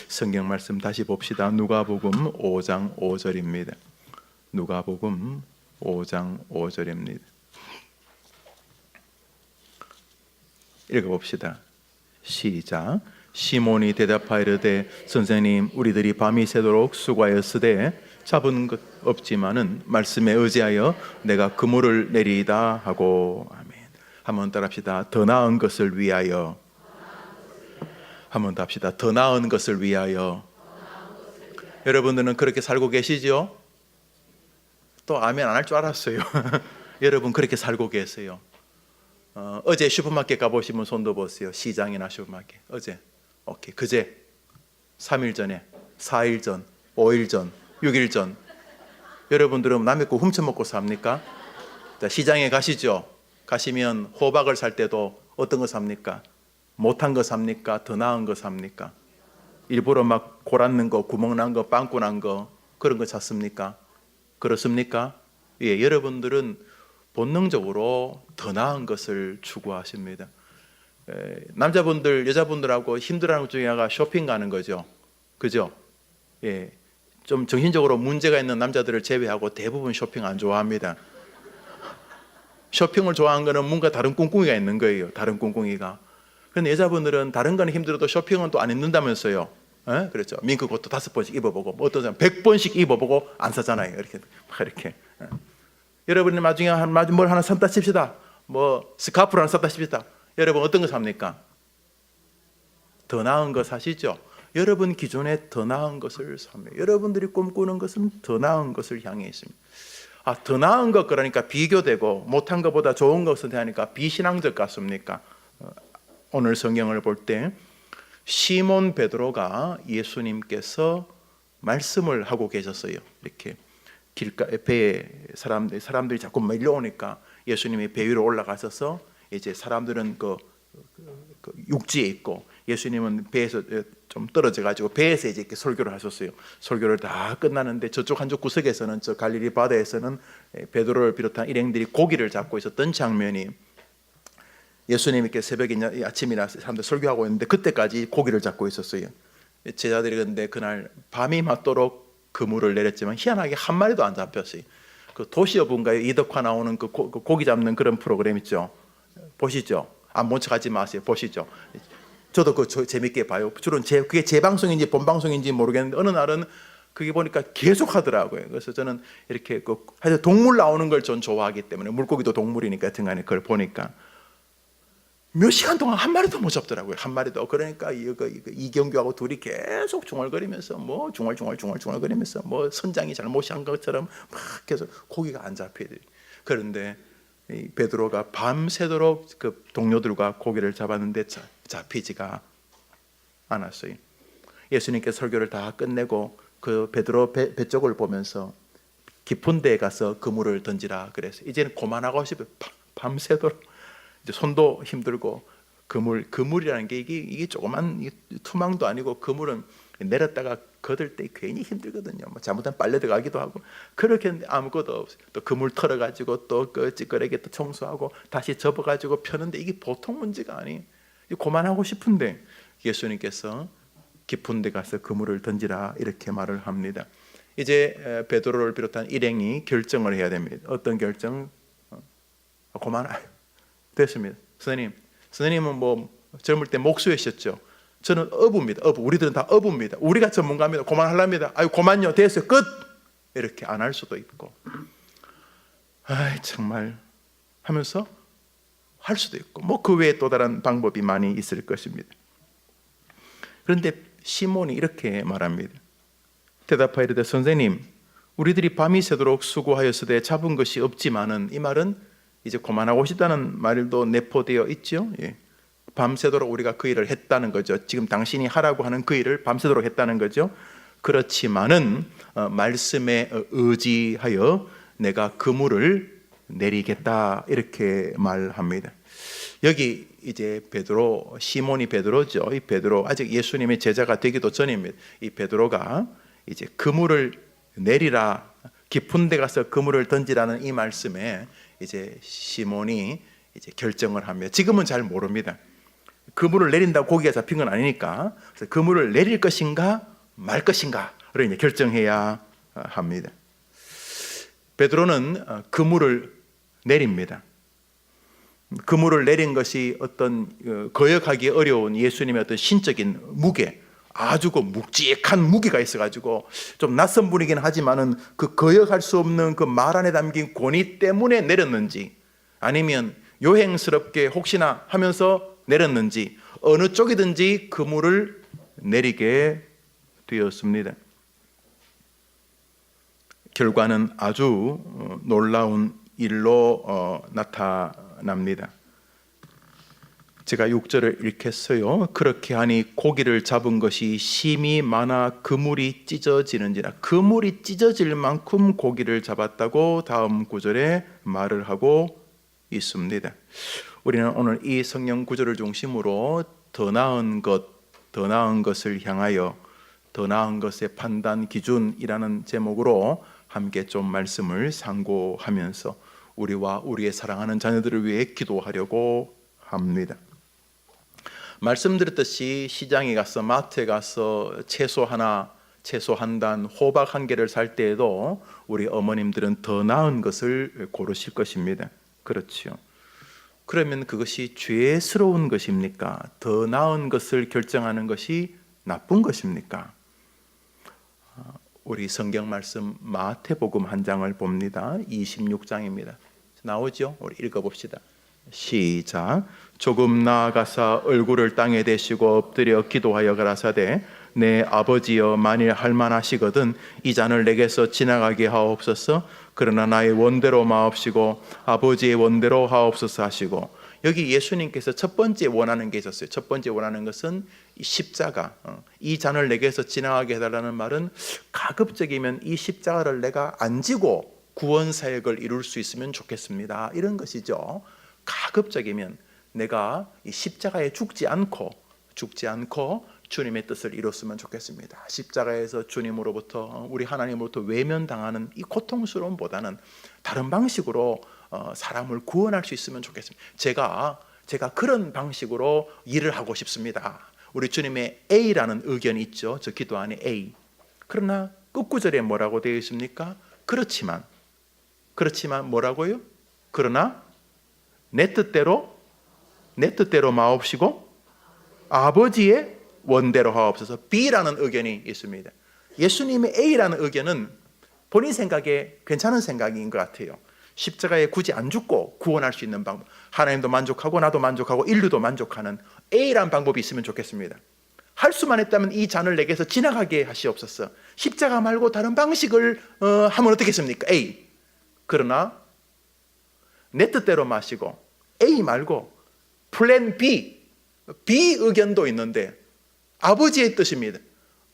성경 말씀 다시 봅시다. 누가복음 5장 5절입니다. 누가복음 5장 5절입니다. 읽어봅시다. 시작. 시몬이 대답하여 이르되 선생님, 우리들이 밤이 새도록 수고하였으되 잡은 것 없지만은 말씀에 의지하여 내가 그물을 내리이다 하고. 아멘. 한번 따라합시다. 더 나은 것을 위하여. 한번 더 합시다. 더 나은 것을 위하여. 여러분들은 그렇게 살고 계시죠? 또 아멘 안 할 줄 알았어요. 여러분 그렇게 살고 계세요. 어제 슈퍼마켓 가보시면 손도 보세요. 시장이나 슈퍼마켓. 어제, 오케이. 그제, 3일 전에, 4일 전, 5일 전, 6일 전. 여러분들은 남의 거 훔쳐먹고 삽니까? 자, 시장에 가시죠. 가시면 호박을 살 때도 어떤 거 삽니까? 못한 거 삽니까? 더 나은 거 삽니까? 일부러 막 고란는 거, 구멍 난 거, 빵꾸 난 거, 그런 거 샀습니까? 그렇습니까? 예, 여러분들은 본능적으로 더 나은 것을 추구하십니다. 남자분들, 여자분들하고 힘들어하는 것 중에 하나가 쇼핑 가는 거죠. 그죠? 예, 좀 정신적으로 문제가 있는 남자들을 제외하고 대부분 쇼핑 안 좋아합니다. 쇼핑을 좋아하는 거는 뭔가 다른 꿍꿍이가 있는 거예요. 다른 꿍꿍이가. 그런데 여자분들은 다른 거는 힘들어도 쇼핑은 또 안 입는다면서요. 에? 그렇죠. 밍크 옷도 5번씩 입어보고, 뭐 어떤 사람 100번씩 입어보고 안 사잖아요. 이렇게 막 이렇게. 여러분이 나중에 뭘 하나 샀다 칩시다. 뭐 스카프를 하나 샀다 칩시다. 여러분 어떤 거 삽니까? 더 나은 거 사시죠. 여러분 기존에 더 나은 것을 삽니다. 여러분들이 꿈꾸는 것은 더 나은 것을 향해 있습니다. 더 나은 것 그러니까 비교되고 못한 것보다 좋은 것을 대하니까 비신앙적 같습니까? 오늘 성경을 볼 때 시몬 베드로가 예수님께서 말씀을 하고 계셨어요. 이렇게 길가에 배에 사람들이 자꾸 밀려오니까 예수님이 배 위로 올라가셔서 이제 사람들은 그 육지에 있고 예수님은 배에서 좀 떨어져 가지고 배에서 이제 이렇게 설교를 하셨어요. 설교를 다 끝나는데 저쪽 한쪽 구석에서는 저 갈릴리 바다에서는 베드로를 비롯한 일행들이 고기를 잡고 있었던 장면이 예수님이 이렇게 새벽이나 아침이나 사람들 설교하고 있는데 그때까지 고기를 잡고 있었어요. 제자들이 근데 그날 밤이 맞도록 그물을 내렸지만 희한하게 한 마리도 안 잡혔어요. 그 도시어부인가요? 이덕화 나오는 그 고기 잡는 그런 프로그램 있죠. 보시죠. 안 본 척 하지 마세요. 보시죠. 저도 그거 재밌게 봐요. 주로 그게 재방송인지 본방송인지 모르겠는데 어느 날은 그게 보니까 계속 하더라고요. 그래서 저는 이렇게 하여튼 동물 나오는 걸 전 좋아하기 때문에 물고기도 동물이니까 등간에 그걸 보니까 몇 시간 동안 한 마리도 못 잡더라고요. 한 마리도. 그러니까 이경규하고 둘이 계속 중얼거리면서 뭐 중얼거리면서 뭐 선장이 잘못한 것처럼 막 계속 고기가 안 잡혀요. 그런데 이 베드로가 밤새도록 그 동료들과 고기를 잡았는데 잡히지가 않았어요. 예수님께서 설교를 다 끝내고 그 베드로 배 쪽을 보면서 깊은 데에 가서 그물을 던지라 그랬어요. 이제는 그만하고 싶어요. 밤새도록. 손도 힘들고 그물이라는 게 이게 조그만 투망도 아니고 그물은 내렸다가 걷을 때 괜히 힘들거든요. 뭐 잘못하면 빨려 들어가기도 하고 그렇게 했는데 아무것도 없어요. 또 그물 털어가지고 또 그 찌끄레기 또 청소하고 다시 접어가지고 펴는데 이게 보통 문제가 아니에요. 그만하고 싶은데 예수님께서 깊은 데 가서 그물을 던지라 이렇게 말을 합니다. 이제 베드로를 비롯한 일행이 결정을 해야 됩니다. 어떤 결정? 그만해요. 됐습니다. 선생님은 뭐 젊을 때 목수였었죠. 저는 어부입니다. 우리들은 다 어부입니다. 우리가 전문가입니다. 그만하랍니다. 아유 그만요. 됐어요. 끝. 이렇게 안 할 수도 있고, 정말 하면서 할 수도 있고, 뭐 그 외에 또 다른 방법이 많이 있을 것입니다. 그런데 시몬이 이렇게 말합니다. 대답하여 이르되 선생님, 우리들이 밤이 새도록 수고하였으되 잡은 것이 없지만은, 이 말은 이제 그만하고 싶다는 말도 내포되어 있죠. 예. 밤새도록 우리가 그 일을 했다는 거죠. 지금 당신이 하라고 하는 그 일을 밤새도록 했다는 거죠. 그렇지만은 말씀에 의지하여 내가 그물을 내리겠다 이렇게 말합니다. 여기 이제 베드로, 시몬이 베드로죠. 이 베드로 아직 예수님의 제자가 되기도 전입니다. 이 베드로가 이제 그물을 내리라, 깊은 데 가서 그물을 던지라는 이 말씀에 이제 시몬이 이제 결정을 합니다. 지금은 잘 모릅니다. 그물을 내린다고 고기가 잡힌 건 아니니까. 그래서 그물을 내릴 것인가 말 것인가를 이제 결정해야 합니다. 베드로는 그물을 내립니다. 그물을 내린 것이 어떤 거역하기 어려운 예수님의 어떤 신적인 무게, 아주 그 묵직한 무게가 있어가지고 좀 낯선 분이긴 하지만은 그 거역할 수 없는 그 말 안에 담긴 권위 때문에 내렸는지, 아니면 요행스럽게 혹시나 하면서 내렸는지, 어느 쪽이든지 그물을 내리게 되었습니다. 결과는 아주 놀라운 일로 나타납니다. 제가 6절을 읽겠어요. 그렇게 하니 고기를 잡은 것이 심이 많아 그물이 찢어지는지라. 그물이 찢어질 만큼 고기를 잡았다고 다음 구절에 말을 하고 있습니다. 우리는 오늘 이 성경 구절을 중심으로 더 나은 것을 향하여 더 나은 것의 판단 기준이라는 제목으로 함께 좀 말씀을 상고하면서 우리와 우리의 사랑하는 자녀들을 위해 기도하려고 합니다. 말씀드렸듯이 시장에 가서, 마트에 가서 채소 하나, 채소 한 단, 호박 한 개를 살 때에도 우리 어머님들은 더 나은 것을 고르실 것입니다. 그렇죠. 그러면 그것이 죄스러운 것입니까? 더 나은 것을 결정하는 것이 나쁜 것입니까? 우리 성경 말씀 마태복음 한 장을 봅니다. 26장입니다. 나오죠? 우리 읽어봅시다. 시작. 조금 나아가사 얼굴을 땅에 대시고 엎드려 기도하여 가라사대 내 아버지여, 만일 할만하시거든 이 잔을 내게서 지나가게 하옵소서. 그러나 나의 원대로 마옵시고 아버지의 원대로 하옵소서 하시고, 여기 예수님께서 첫 번째 원하는 게 있었어요. 첫 번째 원하는 것은 이 십자가, 이 잔을 내게서 지나가게 해달라는 말은 가급적이면 이 십자가를 내가 안 지고 구원 사역을 이룰 수 있으면 좋겠습니다, 이런 것이죠. 가급적이면 내가 이 십자가에 죽지 않고 주님의 뜻을 이뤘으면 좋겠습니다. 십자가에서 주님으로부터, 우리 하나님으로부터 외면당하는 이 고통스러움보다는 다른 방식으로 사람을 구원할 수 있으면 좋겠습니다. 제가 그런 방식으로 일을 하고 싶습니다. 우리 주님의 A라는 의견이 있죠. 저 기도 안에 A. 그러나 끝구절에 뭐라고 되어 있습니까? 그렇지만 뭐라고요? 그러나 내 뜻대로 마옵시고 아버지의 원대로 하옵소서. B라는 의견이 있습니다. 예수님의 A라는 의견은 본인 생각에 괜찮은 생각인 것 같아요. 십자가에 굳이 안 죽고 구원할 수 있는 방법, 하나님도 만족하고 나도 만족하고 인류도 만족하는 A라는 방법이 있으면 좋겠습니다. 할 수만 있다면 이 잔을 내게서 지나가게 하시옵소서. 십자가 말고 다른 방식을 하면 어떻겠습니까? A. 그러나 내 뜻대로 마시고 A 말고 플랜 B 의견도 있는데 아버지의 뜻입니다.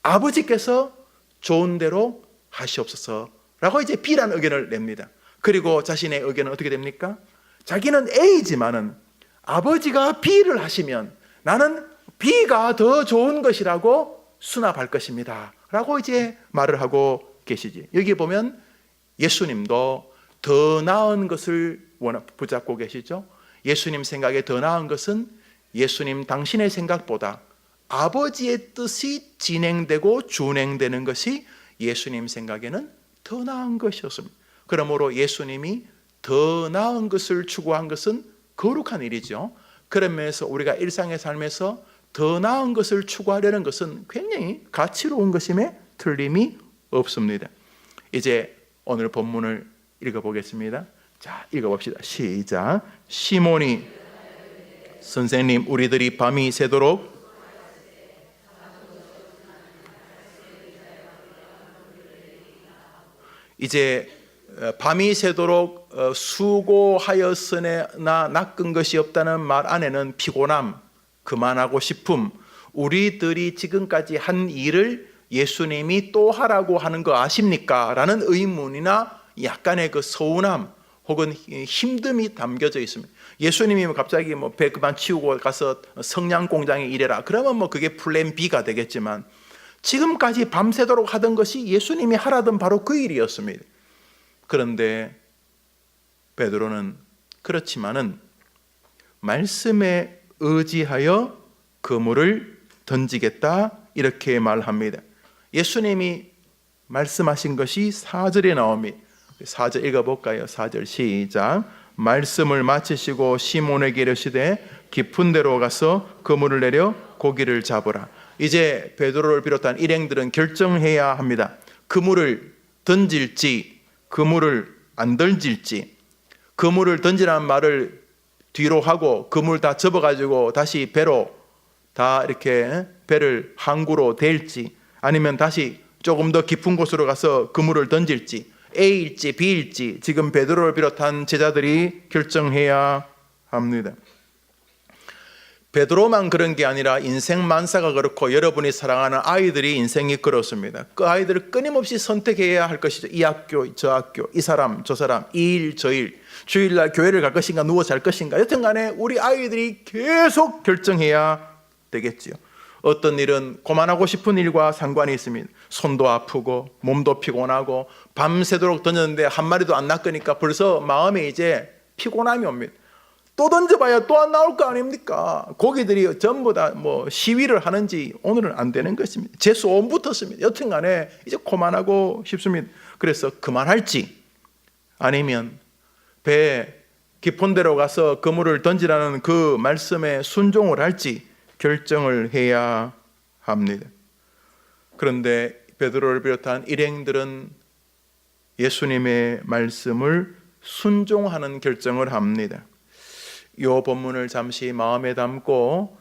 아버지께서 좋은 대로 하시옵소서라고 이제 B라는 의견을 냅니다. 그리고 자신의 의견은 어떻게 됩니까? 자기는 A지만은 아버지가 B를 하시면 나는 B가 더 좋은 것이라고 수납할 것입니다 라고 이제 말을 하고 계시지. 여기 보면 예수님도 더 나은 것을 붙잡고 계시죠. 예수님 생각에 더 나은 것은 예수님 당신의 생각보다 아버지의 뜻이 진행되고 준행되는 것이 예수님 생각에는 더 나은 것이었습니다. 그러므로 예수님이 더 나은 것을 추구한 것은 거룩한 일이죠. 그런 면에서 우리가 일상의 삶에서 더 나은 것을 추구하려는 것은 굉장히 가치로운 것임에 틀림이 없습니다. 이제 오늘 본문을 읽어보겠습니다. 자, 읽어봅시다. 시작. 시몬이 선생님, 우리들이 밤이 새도록 이제 밤이 새도록 수고하였으나 낚은 것이 없다는 말 안에는 피곤함, 그만하고 싶음, 우리들이 지금까지 한 일을 예수님이 또 하라고 하는 거 아십니까? 라는 의문이나 약간의 그 서운함 혹은 힘듦이 담겨져 있습니다. 예수님이 갑자기 배 그만 치우고 가서 성냥 공장에 일해라, 그러면 그게 플랜 B가 되겠지만 지금까지 밤새도록 하던 것이 예수님이 하라던 바로 그 일이었습니다. 그런데 베드로는 그렇지만은 말씀에 의지하여 그물을 던지겠다 이렇게 말합니다. 예수님이 말씀하신 것이 4절에 나옵니다. 4절 읽어볼까요? 4절 시작. 말씀을 마치시고 시몬에게 이르시되 깊은 데로 가서 그물을 내려 고기를 잡으라. 이제 베드로를 비롯한 일행들은 결정해야 합니다. 그물을 던질지 그물을 안 던질지. 그물을 던지라는 말을 뒤로 하고 그물 다 접어가지고 다시 배로 다 이렇게 배를 항구로 댈지, 아니면 다시 조금 더 깊은 곳으로 가서 그물을 던질지, A일지 B일지 지금 베드로를 비롯한 제자들이 결정해야 합니다. 베드로만 그런 게 아니라 인생 만사가 그렇고 여러분이 사랑하는 아이들이 인생이 그렇습니다. 그 아이들을 끊임없이 선택해야 할 것이죠. 이 학교, 저 학교, 이 사람, 저 사람, 이 일, 저 일, 주일날 교회를 갈 것인가 누워 잘 것인가. 여튼간에 우리 아이들이 계속 결정해야 되겠지요. 어떤 일은 그만하고 싶은 일과 상관이 있습니다. 손도 아프고 몸도 피곤하고 밤새도록 던졌는데 한 마리도 안 낚으니까 벌써 마음에 이제 피곤함이 옵니다. 또 던져봐야 또 안 나올 거 아닙니까? 고기들이 전부 다 뭐 시위를 하는지 오늘은 안 되는 것입니다. 재수 온 붙었습니다. 여튼간에 이제 그만하고 싶습니다. 그래서 그만할지 아니면 배 깊은 데로 가서 그물을 던지라는 그 말씀에 순종을 할지 결정을 해야 합니다. 그런데 베드로를 비롯한 일행들은 예수님의 말씀을 순종하는 결정을 합니다. 이 본문을 잠시 마음에 담고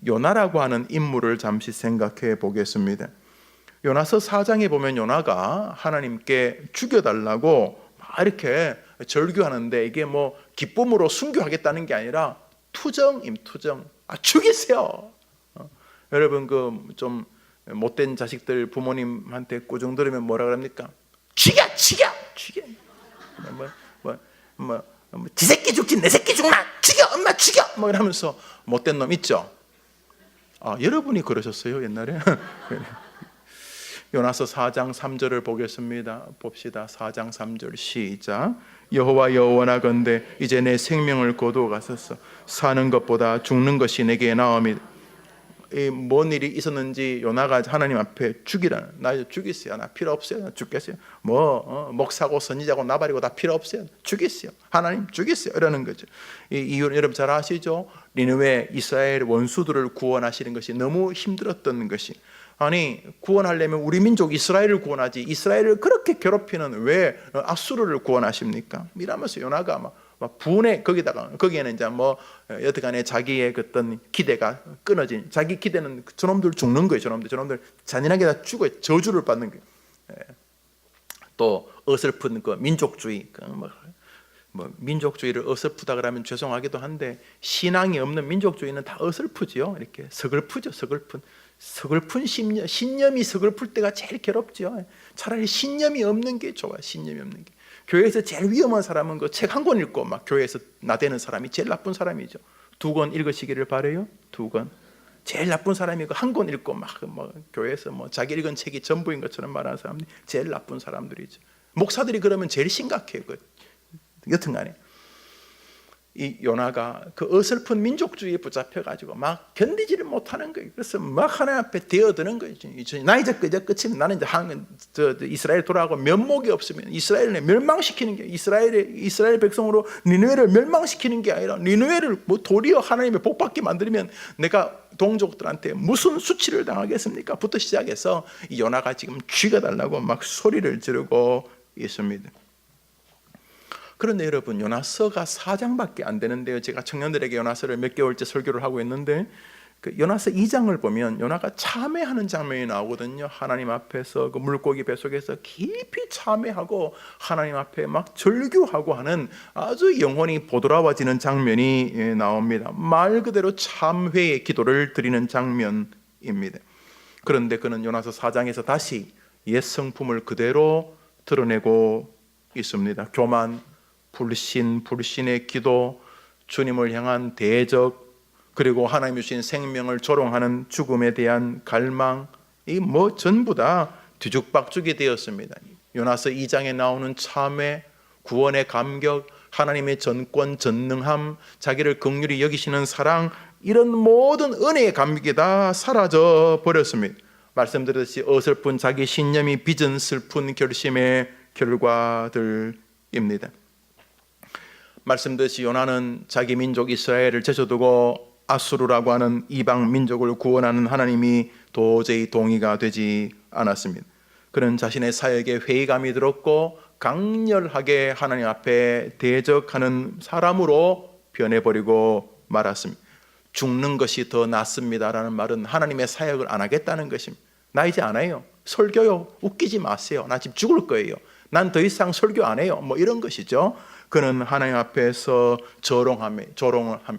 요나라고 하는 인물을 잠시 생각해 보겠습니다. 요나서 4장에 보면 요나가 하나님께 죽여달라고 막 이렇게 절규하는데 이게 뭐 기쁨으로 순교하겠다는 게 아니라 투정. 죽이세요. 여러분 그 좀 못된 자식들 부모님한테 꾸중 들으면 뭐라 그럽니까? 죽여. 지 새끼 죽지 내 새끼 죽나? 죽여 엄마 죽여 뭐 이러면서 못된 놈 있죠. 여러분이 그러셨어요 옛날에? 요나서 4장 3절을 보겠습니다. 봅시다. 4장 3절 시작. 여호와 여호와나건대 이제 내 생명을 거두어 가소서. 사는 것보다 죽는 것이 내게 나음이다. 뭔 일이 있었는지 요나가 하나님 앞에 죽이라는, 나 죽이세요. 나 필요 없어요. 나 죽겠어요. 목사고 선지자고 나발이고 다 필요 없어요. 죽이세요. 하나님 죽이세요. 이러는 거죠. 이유 여러분 잘 아시죠? 니느웨 이스라엘 원수들을 구원하시는 것이 너무 힘들었던 것이, 아니 구원하려면 우리 민족 이스라엘을 구원하지 이스라엘을 그렇게 괴롭히는 왜 아수르를 구원하십니까? 이러면서 요나가 막 분해, 거기에는 이제 여튼간에 자기의 어떤 기대가 끊어진, 자기 기대는 저놈들 죽는 거예요. 저놈들 잔인하게 다 죽어요. 저주를 받는 거예요. 또 어설픈 그 민족주의, 민족주의를 어설프다 그러면 죄송하기도 한데 신앙이 없는 민족주의는 다 어설프지요. 이렇게 서글프죠. 서글픈 신념이 서글플 때가 제일 괴롭죠. 차라리 신념이 없는 게 좋아요. 신념이 없는 게. 교회에서 제일 위험한 사람은 그 책 한 권 읽고 막 교회에서 나대는 사람이 제일 나쁜 사람이죠. 2권 읽으시기를 바래요. 2권. 제일 나쁜 사람이 그 한 권 읽고 막 교회에서 자기 읽은 책이 전부인 것처럼 말하는 사람들이 제일 나쁜 사람들이죠. 목사들이 그러면 제일 심각해요. 여튼간에 이 요나가 그 어설픈 민족주의에 붙잡혀가지고 막 견디지를 못하는 거예요. 그래서 막 하나님 앞에 대어드는 거예요. 나 이제 끝이면 나는 이제 이스라엘 돌아가고 면목이 없으면 이스라엘을 멸망시키는 게, 이스라엘 백성으로 니느웨를 멸망시키는 게 아니라 니느웨를 도리어 하나님의 복받게 만들면 내가 동족들한테 무슨 수치를 당하겠습니까? 부터 시작해서 이 요나가 지금 죽여달라고 막 소리를 지르고 있습니다. 그런데 여러분 요나서가 4장밖에 안 되는데요. 제가 청년들에게 요나서를 몇 개월째 설교를 하고 있는데 그 요나서 2장을 보면 요나가 참회하는 장면이 나오거든요. 하나님 앞에서 그 물고기 뱃속에서 깊이 참회하고 하나님 앞에 막 절규하고 하는 아주 영혼이 보드라워지는 장면이 나옵니다. 말 그대로 참회의 기도를 드리는 장면입니다. 그런데 그는 요나서 4장에서 다시 옛 성품을 그대로 드러내고 있습니다. 교만, 불신의 기도, 주님을 향한 대적, 그리고 하나님이 주신 생명을 조롱하는 죽음에 대한 갈망, 이 전부 다 뒤죽박죽이 되었습니다. 요나서 2장에 나오는 참회, 구원의 감격, 하나님의 전권, 전능함, 자기를 긍휼히 여기시는 사랑, 이런 모든 은혜의 감격이 다 사라져 버렸습니다. 말씀드렸듯이 어설픈 자기 신념이 빚은 슬픈 결심의 결과들입니다. 말씀드렸듯이 요나는 자기 민족 이스라엘을 제쳐두고 아수르라고 하는 이방 민족을 구원하는 하나님이 도저히 동의가 되지 않았습니다. 그는 자신의 사역에 회의감이 들었고 강렬하게 하나님 앞에 대적하는 사람으로 변해버리고 말았습니다. 죽는 것이 더 낫습니다라는 말은 하나님의 사역을 안 하겠다는 것입니다. 나 이제 안 해요. 설교요. 웃기지 마세요. 나 지금 죽을 거예요. 난 더 이상 설교 안 해요. 뭐 이런 것이죠. 그는 하나님 앞에서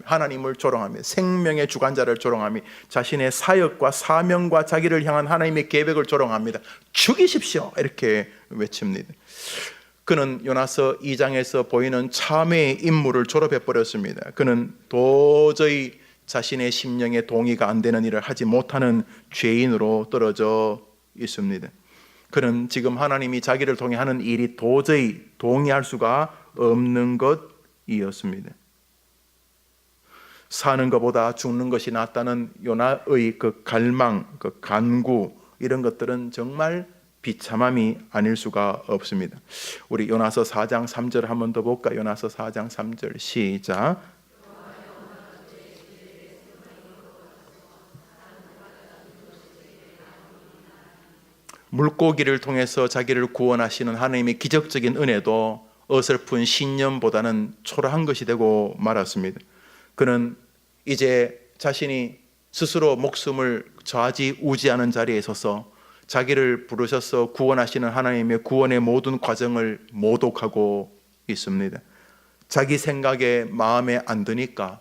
하나님을 조롱하며 생명의 주관자를 조롱하며 자신의 사역과 사명과 자기를 향한 하나님의 계획을 조롱합니다. 죽이십시오. 이렇게 외칩니다. 그는 요나서 2장에서 보이는 참회의 임무를 졸업해버렸습니다. 그는 도저히 자신의 심령에 동의가 안 되는 일을 하지 못하는 죄인으로 떨어져 있습니다. 그는 지금 하나님이 자기를 통해 하는 일이 도저히 동의할 수가 없는 것이었습니다. 사는 것보다 죽는 것이 낫다는 요나의 그 갈망, 그 간구, 이런 것들은 정말 비참함이 아닐 수가 없습니다. 우리 요나서 4장 3절 한 번 더 볼까? 요나서 4장 3절 시작. 물고기를 통해서 자기를 구원하시는 하나님의 기적적인 은혜도 어설픈 신념보다는 초라한 것이 되고 말았습니다. 그는 이제 자신이 스스로 목숨을 좌지우지하는 자리에 서서 자기를 부르셔서 구원하시는 하나님의 구원의 모든 과정을 모독하고 있습니다. 자기 생각에 마음에 안 드니까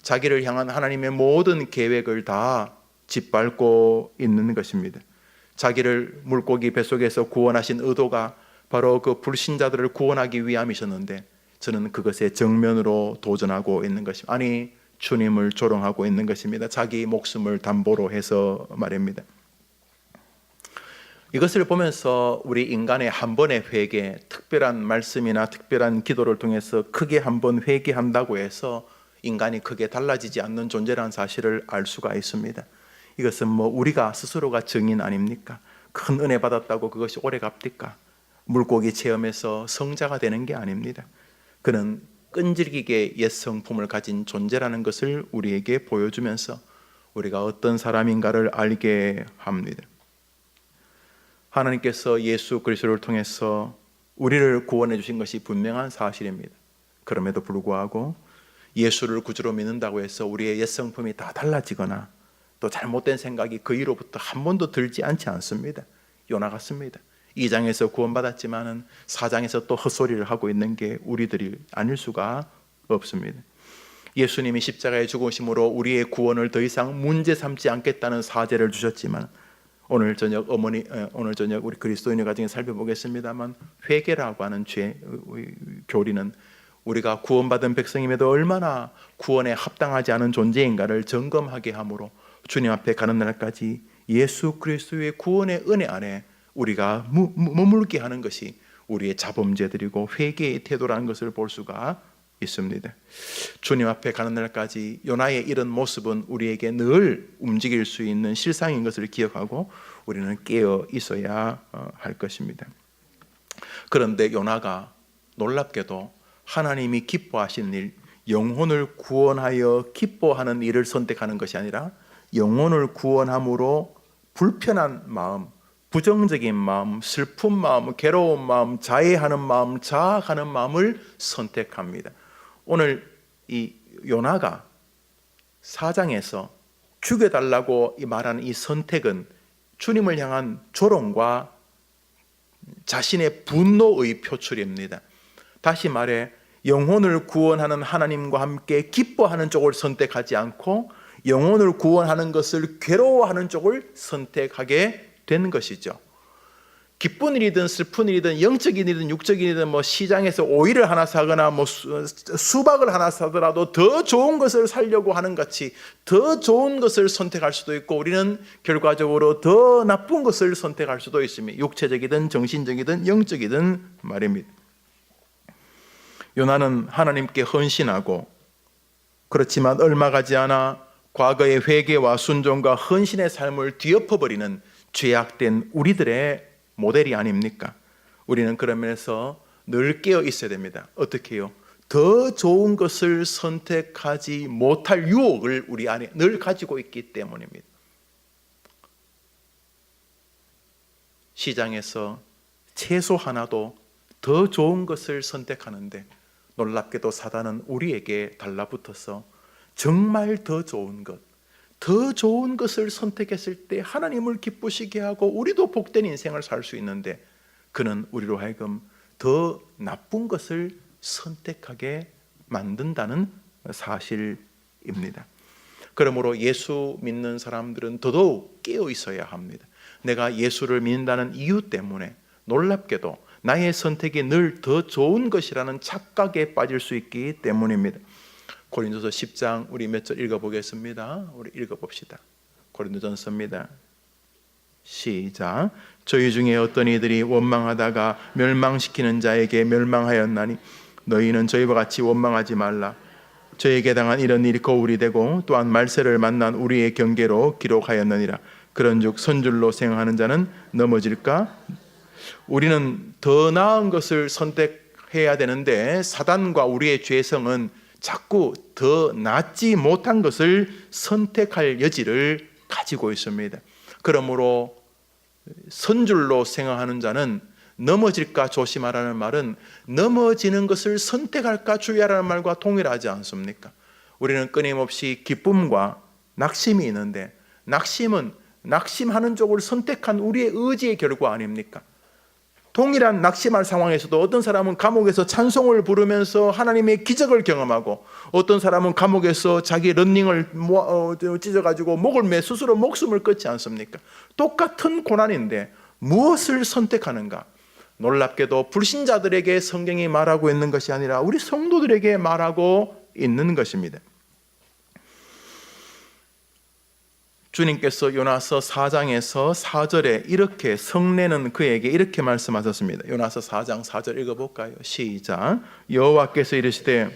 자기를 향한 하나님의 모든 계획을 다 짓밟고 있는 것입니다. 자기를 물고기 뱃속에서 구원하신 의도가 바로 그 불신자들을 구원하기 위함이셨는데 저는 그것에 정면으로 도전하고 있는 것입니다. 아니, 주님을 조롱하고 있는 것입니다. 자기 목숨을 담보로 해서 말입니다. 이것을 보면서 우리 인간의 한 번의 회개, 특별한 말씀이나 특별한 기도를 통해서 크게 한 번 회개한다고 해서 인간이 크게 달라지지 않는 존재라는 사실을 알 수가 있습니다. 이것은 뭐 우리가 스스로가 증인 아닙니까? 큰 은혜 받았다고 그것이 오래 갑니까? 물고기 체험에서 성자가 되는 게 아닙니다. 그는 끈질기게 옛 성품을 가진 존재라는 것을 우리에게 보여주면서 우리가 어떤 사람인가를 알게 합니다. 하나님께서 예수 그리스도를 통해서 우리를 구원해 주신 것이 분명한 사실입니다. 그럼에도 불구하고 예수를 구주로 믿는다고 해서 우리의 옛 성품이 다 달라지거나 또 잘못된 생각이 그 이로부터 한 번도 들지 않지 않습니다. 요나 같습니다. 2장에서 구원받았지만은 4장에서 또 헛소리를 하고 있는 게 우리들이 아닐 수가 없습니다. 예수님이 십자가에 죽으심으로 우리의 구원을 더 이상 문제 삼지 않겠다는 사죄를 주셨지만 오늘 저녁 우리 그리스도인의 가정에 살펴보겠습니다만 회개라고 하는 교리는 우리가 구원받은 백성임에도 얼마나 구원에 합당하지 않은 존재인가를 점검하게 하므로 주님 앞에 가는 날까지 예수 그리스도의 구원의 은혜 안에 우리가 머물게 하는 것이 우리의 자범죄들이고 회개의 태도라는 것을 볼 수가 있습니다. 주님 앞에 가는 날까지 요나의 이런 모습은 우리에게 늘 움직일 수 있는 실상인 것을 기억하고 우리는 깨어 있어야 할 것입니다. 그런데 요나가 놀랍게도 하나님이 기뻐하시는 일, 영혼을 구원하여 기뻐하는 일을 선택하는 것이 아니라 영혼을 구원함으로 불편한 마음, 부정적인 마음, 슬픈 마음, 괴로운 마음, 자해하는 마음, 자학하는 마음을 선택합니다. 오늘 이 요나가 4장에서 죽여달라고 말하는 이 선택은 주님을 향한 조롱과 자신의 분노의 표출입니다. 다시 말해 영혼을 구원하는 하나님과 함께 기뻐하는 쪽을 선택하지 않고 영혼을 구원하는 것을 괴로워하는 쪽을 선택하게 된 것이죠. 기쁜 일이든 슬픈 일이든 영적인 일이든 육적인 일이든 뭐 시장에서 오이를 하나 사거나 뭐 수박을 하나 사더라도 더 좋은 것을 사려고 하는 같이 더 좋은 것을 선택할 수도 있고 우리는 결과적으로 더 나쁜 것을 선택할 수도 있습니다. 육체적이든 정신적이든 영적이든 말입니다. 요나는 하나님께 헌신하고 그렇지만 얼마 가지 않아 과거의 회개와 순종과 헌신의 삶을 뒤엎어버리는 죄악된 우리들의 모델이 아닙니까? 우리는 그런 면에서 늘 깨어 있어야 됩니다. 어떻게 해요? 더 좋은 것을 선택하지 못할 유혹을 우리 안에 늘 가지고 있기 때문입니다. 시장에서 채소 하나도 더 좋은 것을 선택하는데 놀랍게도 사단은 우리에게 달라붙어서 정말 더 좋은 것을 선택했을 때 하나님을 기쁘시게 하고 우리도 복된 인생을 살 수 있는데 그는 우리로 하여금 더 나쁜 것을 선택하게 만든다는 사실입니다. 그러므로 예수 믿는 사람들은 더더욱 깨어 있어야 합니다. 내가 예수를 믿는다는 이유 때문에 놀랍게도 나의 선택이 늘 더 좋은 것이라는 착각에 빠질 수 있기 때문입니다. 고린도서 10장 우리 몇 절 읽어보겠습니다. 우리 읽어봅시다. 고린도전서입니다. 시작. 저희 중에 어떤 이들이 원망하다가 멸망시키는 자에게 멸망하였나니 너희는 저희와 같이 원망하지 말라. 저에게 당한 이런 일이 거울이 되고 또한 말세를 만난 우리의 경계로 기록하였느니라. 그런즉 선줄로 생각하는 자는 넘어질까? 우리는 더 나은 것을 선택해야 되는데 사단과 우리의 죄성은 자꾸 더 낫지 못한 것을 선택할 여지를 가지고 있습니다. 그러므로 선줄로 생각하는 자는 넘어질까 조심하라는 말은 넘어지는 것을 선택할까 주의하라는 말과 동일하지 않습니까? 우리는 끊임없이 기쁨과 낙심이 있는데 낙심은 낙심하는 쪽을 선택한 우리의 의지의 결과 아닙니까? 동일한 낙심할 상황에서도 어떤 사람은 감옥에서 찬송을 부르면서 하나님의 기적을 경험하고 어떤 사람은 감옥에서 자기 런닝을 찢어가지고 목을 매 스스로 목숨을 끊지 않습니까? 똑같은 고난인데 무엇을 선택하는가? 놀랍게도 불신자들에게 성경이 말하고 있는 것이 아니라 우리 성도들에게 말하고 있는 것입니다. 주님께서 요나서 4장에서 4절에 이렇게 성내는 그에게 이렇게 말씀하셨습니다. 요나서 4장 4절 읽어볼까요? 시작. 여호와께서 이르시되,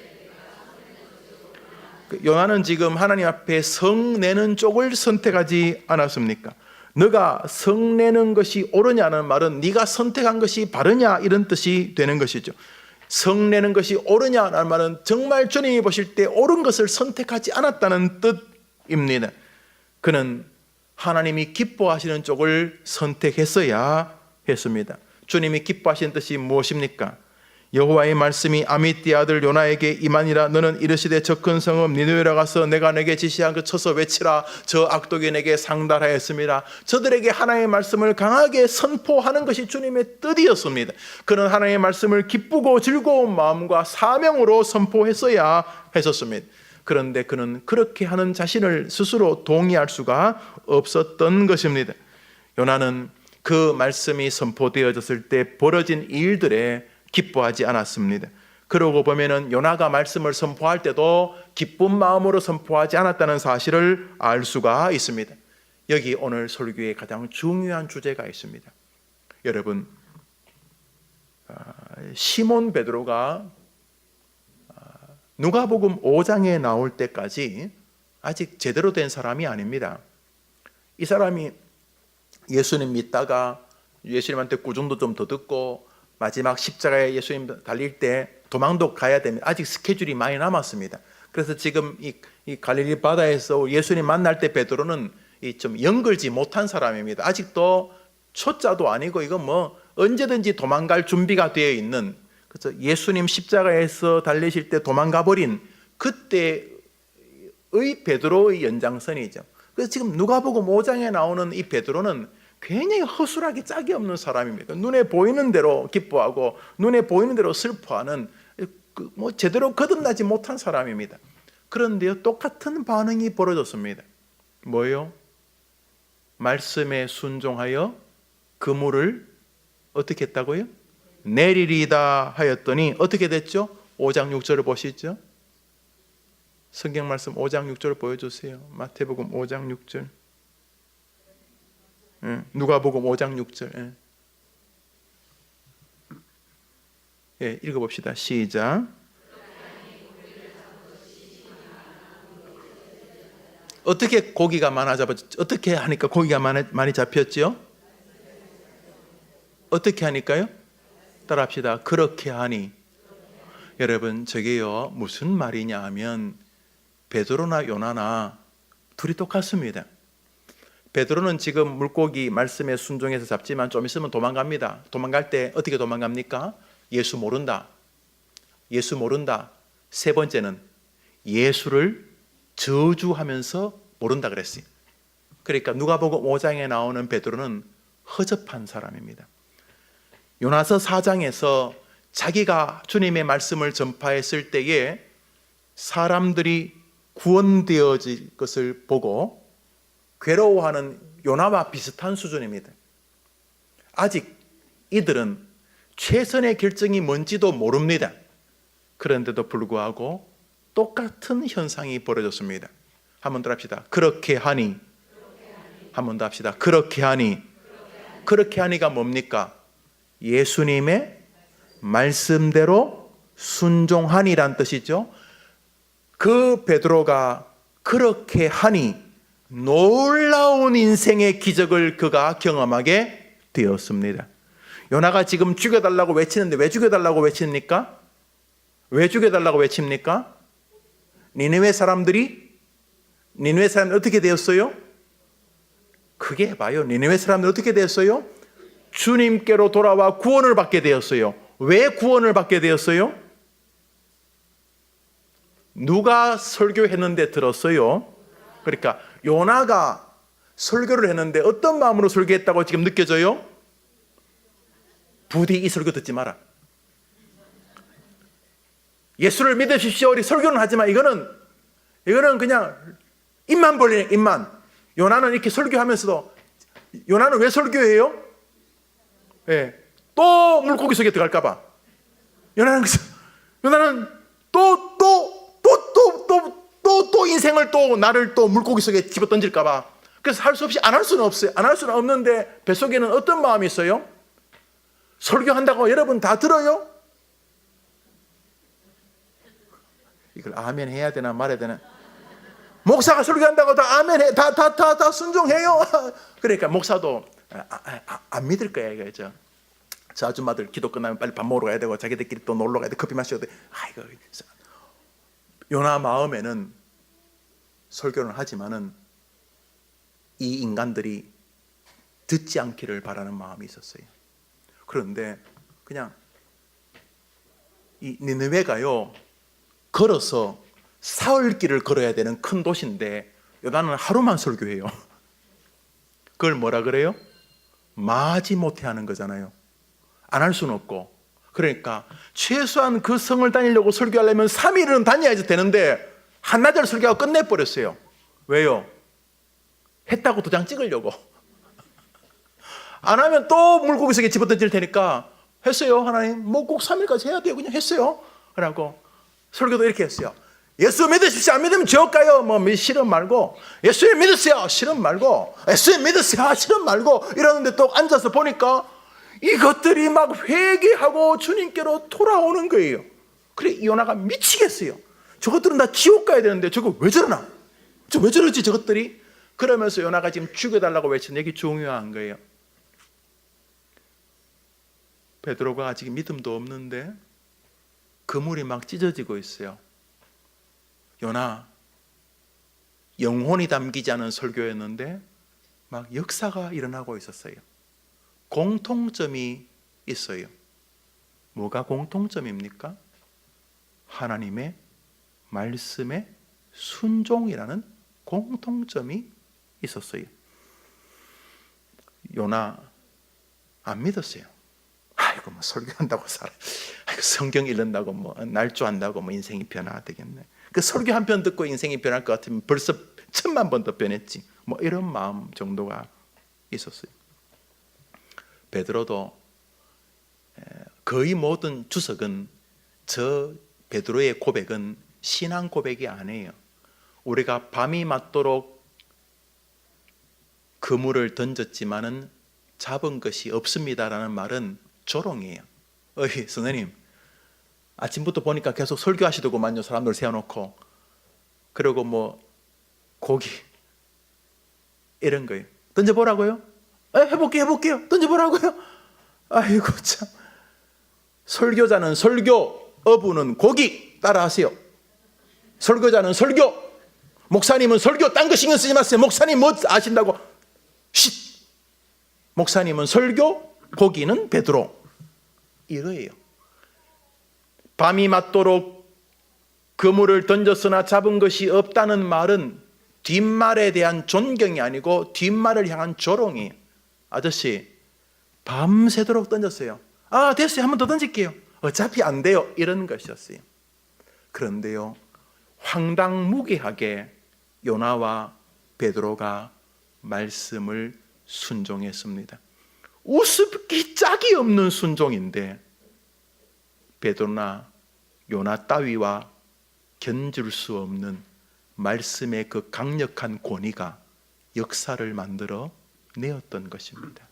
요나는 지금 하나님 앞에 성내는 쪽을 선택하지 않았습니까? 너가 성내는 것이 옳으냐는 말은 네가 선택한 것이 바르냐 이런 뜻이 되는 것이죠. 성내는 것이 옳으냐는 말은 정말 주님이 보실 때 옳은 것을 선택하지 않았다는 뜻입니다. 그는 하나님이 기뻐하시는 쪽을 선택했어야 했습니다. 주님이 기뻐하시는 뜻이 무엇입니까? 여호와의 말씀이 아미띠 아들 요나에게 임하니라. 너는 이르시되 저 큰 성읍 니느웨로 가서 내가 내게 지시한 그 쳐서 외치라. 저 악독이 내게 상달하였습니다. 저들에게 하나님의 말씀을 강하게 선포하는 것이 주님의 뜻이었습니다. 그는 하나님의 말씀을 기쁘고 즐거운 마음과 사명으로 선포했어야 했었습니다. 그런데 그는 그렇게 하는 자신을 스스로 동의할 수가 없었던 것입니다. 요나는 그 말씀이 선포되어졌을 때 벌어진 일들에 기뻐하지 않았습니다. 그러고 보면은 요나가 말씀을 선포할 때도 기쁜 마음으로 선포하지 않았다는 사실을 알 수가 있습니다. 여기 오늘 설교의 가장 중요한 주제가 있습니다. 여러분, 시몬 베드로가 누가복음 5장에 나올 때까지 아직 제대로 된 사람이 아닙니다. 이 사람이 예수님 믿다가 예수님한테 꾸중도 좀 더 듣고 마지막 십자가에 예수님 달릴 때 도망도 가야 됩니다. 아직 스케줄이 많이 남았습니다. 그래서 지금 이 갈릴리 바다에서 예수님 만날 때 베드로는 좀 연결지 못한 사람입니다. 아직도 초짜도 아니고 이거 뭐 언제든지 도망갈 준비가 되어 있는, 그래서 예수님 십자가에서 달리실 때 도망가 버린 그때의 베드로의 연장선이죠. 그래서 지금 누가복음 5장에 나오는 이 베드로는 굉장히 허술하게 짝이 없는 사람입니다. 눈에 보이는 대로 기뻐하고 눈에 보이는 대로 슬퍼하는 뭐 제대로 거듭나지 못한 사람입니다. 그런데요, 똑같은 반응이 벌어졌습니다. 뭐예요? 말씀에 순종하여 그물을 어떻게 했다고요? 내리리다 하였더니 어떻게 됐죠? 5장 6절을 보시죠. 성경 말씀 5장 6절을 보여주세요. 마태복음 5장 6절. 누가복음 5장 6절. 읽어봅시다. 시작. 어떻게 고기가 어떻게 하니까 고기가 많이 잡혔죠? 어떻게 하니까요? 따라합시다. 그렇게 하니. 여러분, 저게요 무슨 말이냐 하면 베드로나 요나나 둘이 똑같습니다. 베드로는 지금 물고기 말씀에 순종해서 잡지만 좀 있으면 도망갑니다. 도망갈 때 어떻게 도망갑니까? 예수 모른다. 예수 모른다. 세 번째는 예수를 저주하면서 모른다 그랬어요. 그러니까 누가복음 5장에 나오는 베드로는 허접한 사람입니다. 요나서 4장에서 자기가 주님의 말씀을 전파했을 때에 사람들이 구원되어질 것을 보고 괴로워하는 요나와 비슷한 수준입니다. 아직 이들은 최선의 결정이 뭔지도 모릅니다. 그런데도 불구하고 똑같은 현상이 벌어졌습니다. 한 번 더 합시다. 그렇게 하니. 한 번 더 합시다. 그렇게 하니. 그렇게 하니가 뭡니까? 예수님의 말씀대로 순종하니란 뜻이죠. 그 베드로가 그렇게 하니 놀라운 인생의 기적을 그가 경험하게 되었습니다. 요나가 지금 죽여달라고 외치는데 왜 죽여달라고 외칩니까? 왜 죽여달라고 외칩니까? 니느웨 사람들이 어떻게 되었어요? 크게 봐요. 니느웨 사람들이 어떻게 되었어요? 주님께로 돌아와 구원을 받게 되었어요. 왜 구원을 받게 되었어요? 누가 설교했는데 들었어요? 그러니까 요나가 설교를 했는데 어떤 마음으로 설교했다고 지금 느껴져요? 부디 이 설교 듣지 마라. 예수를 믿으십시오. 우리 설교는 하지만 이거는 그냥 입만 벌리네, 입만. 요나는 이렇게 설교하면서도 요나는 왜 설교해요? 예. 또 물고기 속에 들어갈까봐. 요나는 또 인생을 또 나를 또 물고기 속에 집어 던질까봐. 그래서 할 수 없이 안 할 수는 없어요. 안 할 수는 없는데 뱃속에는 어떤 마음이 있어요? 설교한다고 여러분 다 들어요? 이걸 아멘 해야 되나 말해야 되나? 목사가 설교한다고 다 아멘 해, 다 순종해요. 그러니까 목사도 안 믿을 거야 이거죠. 저 아줌마들 기도 끝나면 빨리 밥 먹으러 가야 되고 자기들끼리 또 놀러 가야 돼, 커피 마셔야 돼. 아이고, 요나 마음에는 설교는 하지만은 이 인간들이 듣지 않기를 바라는 마음이 있었어요. 그런데 그냥 이 니느웨가요 걸어서 사흘길을 걸어야 되는 큰 도시인데 요나는 하루만 설교해요. 그걸 뭐라 그래요? 마지못해 하는 거잖아요. 안 할 수는 없고. 그러니까 최소한 그 성을 다니려고 설교하려면 3일은 다녀야지 되는데 한나절 설교하고 끝내버렸어요. 왜요? 했다고 도장 찍으려고. 안 하면 또 물고기 속에 집어던질 테니까 했어요. 하나님 뭐 꼭 3일까지 해야 돼요. 그냥 했어요. 그러고 설교도 이렇게 했어요. 예수 믿으십시오. 안 믿으면 지옥 가요. 뭐 싫음 말고 예수 믿으세요. 싫음 말고 예수 믿으세요. 싫음 말고 이러는데 또 앉아서 보니까 이것들이 막 회개하고 주님께로 돌아오는 거예요. 그래 요나가 미치겠어요. 저것들은 다 지옥 가야 되는데 저거 왜 저러나? 저 왜 저러지 저것들이? 그러면서 요나가 지금 죽여달라고 외친 얘기 중요한 거예요. 베드로가 아직 믿음도 없는데 그물이 막 찢어지고 있어요. 요나 영혼이 담기지 않은 설교였는데 막 역사가 일어나고 있었어요. 공통점이 있어요. 뭐가 공통점입니까? 하나님의 말씀에 순종이라는 공통점이 있었어요. 요나 안 믿었어요. 아이고 뭐 설교한다고 살아. 아이고 성경 읽는다고 뭐 날조한다고 뭐 인생이 변화되겠네. 그 설교 한 편 듣고 인생이 변할 것 같으면 벌써 1000만 번 더 변했지. 뭐 이런 마음 정도가 있었어요. 베드로도 거의 모든 주석은 저 베드로의 고백은 신앙 고백이 아니에요. 우리가 밤이 맞도록 그물을 던졌지만은 잡은 것이 없습니다라는 말은 조롱이에요. 선생님 아침부터 보니까 계속 설교하시더구만요. 사람들 세워놓고 그리고 뭐 고기 이런 거예요. 던져보라고요? 해볼게요. 던져보라고요? 아이고 참. 설교자는 설교, 어부는 고기 따라하세요. 설교자는 설교, 목사님은 설교, 딴 거 신경 쓰지 마세요. 목사님 뭐 아신다고? 쉿. 목사님은 설교, 고기는 베드로. 이거예요. 밤이 맞도록 그물을 던졌으나 잡은 것이 없다는 말은 뒷말에 대한 존경이 아니고 뒷말을 향한 조롱이에요. 아저씨 밤새도록 던졌어요. 됐어요. 한 번 더 던질게요. 어차피 안 돼요. 이런 것이었어요. 그런데요, 황당무계하게 요나와 베드로가 말씀을 순종했습니다. 우습기 짝이 없는 순종인데 베드로나 요나 따위와 견줄 수 없는 말씀의 그 강력한 권위가 역사를 만들어 내었던 것입니다.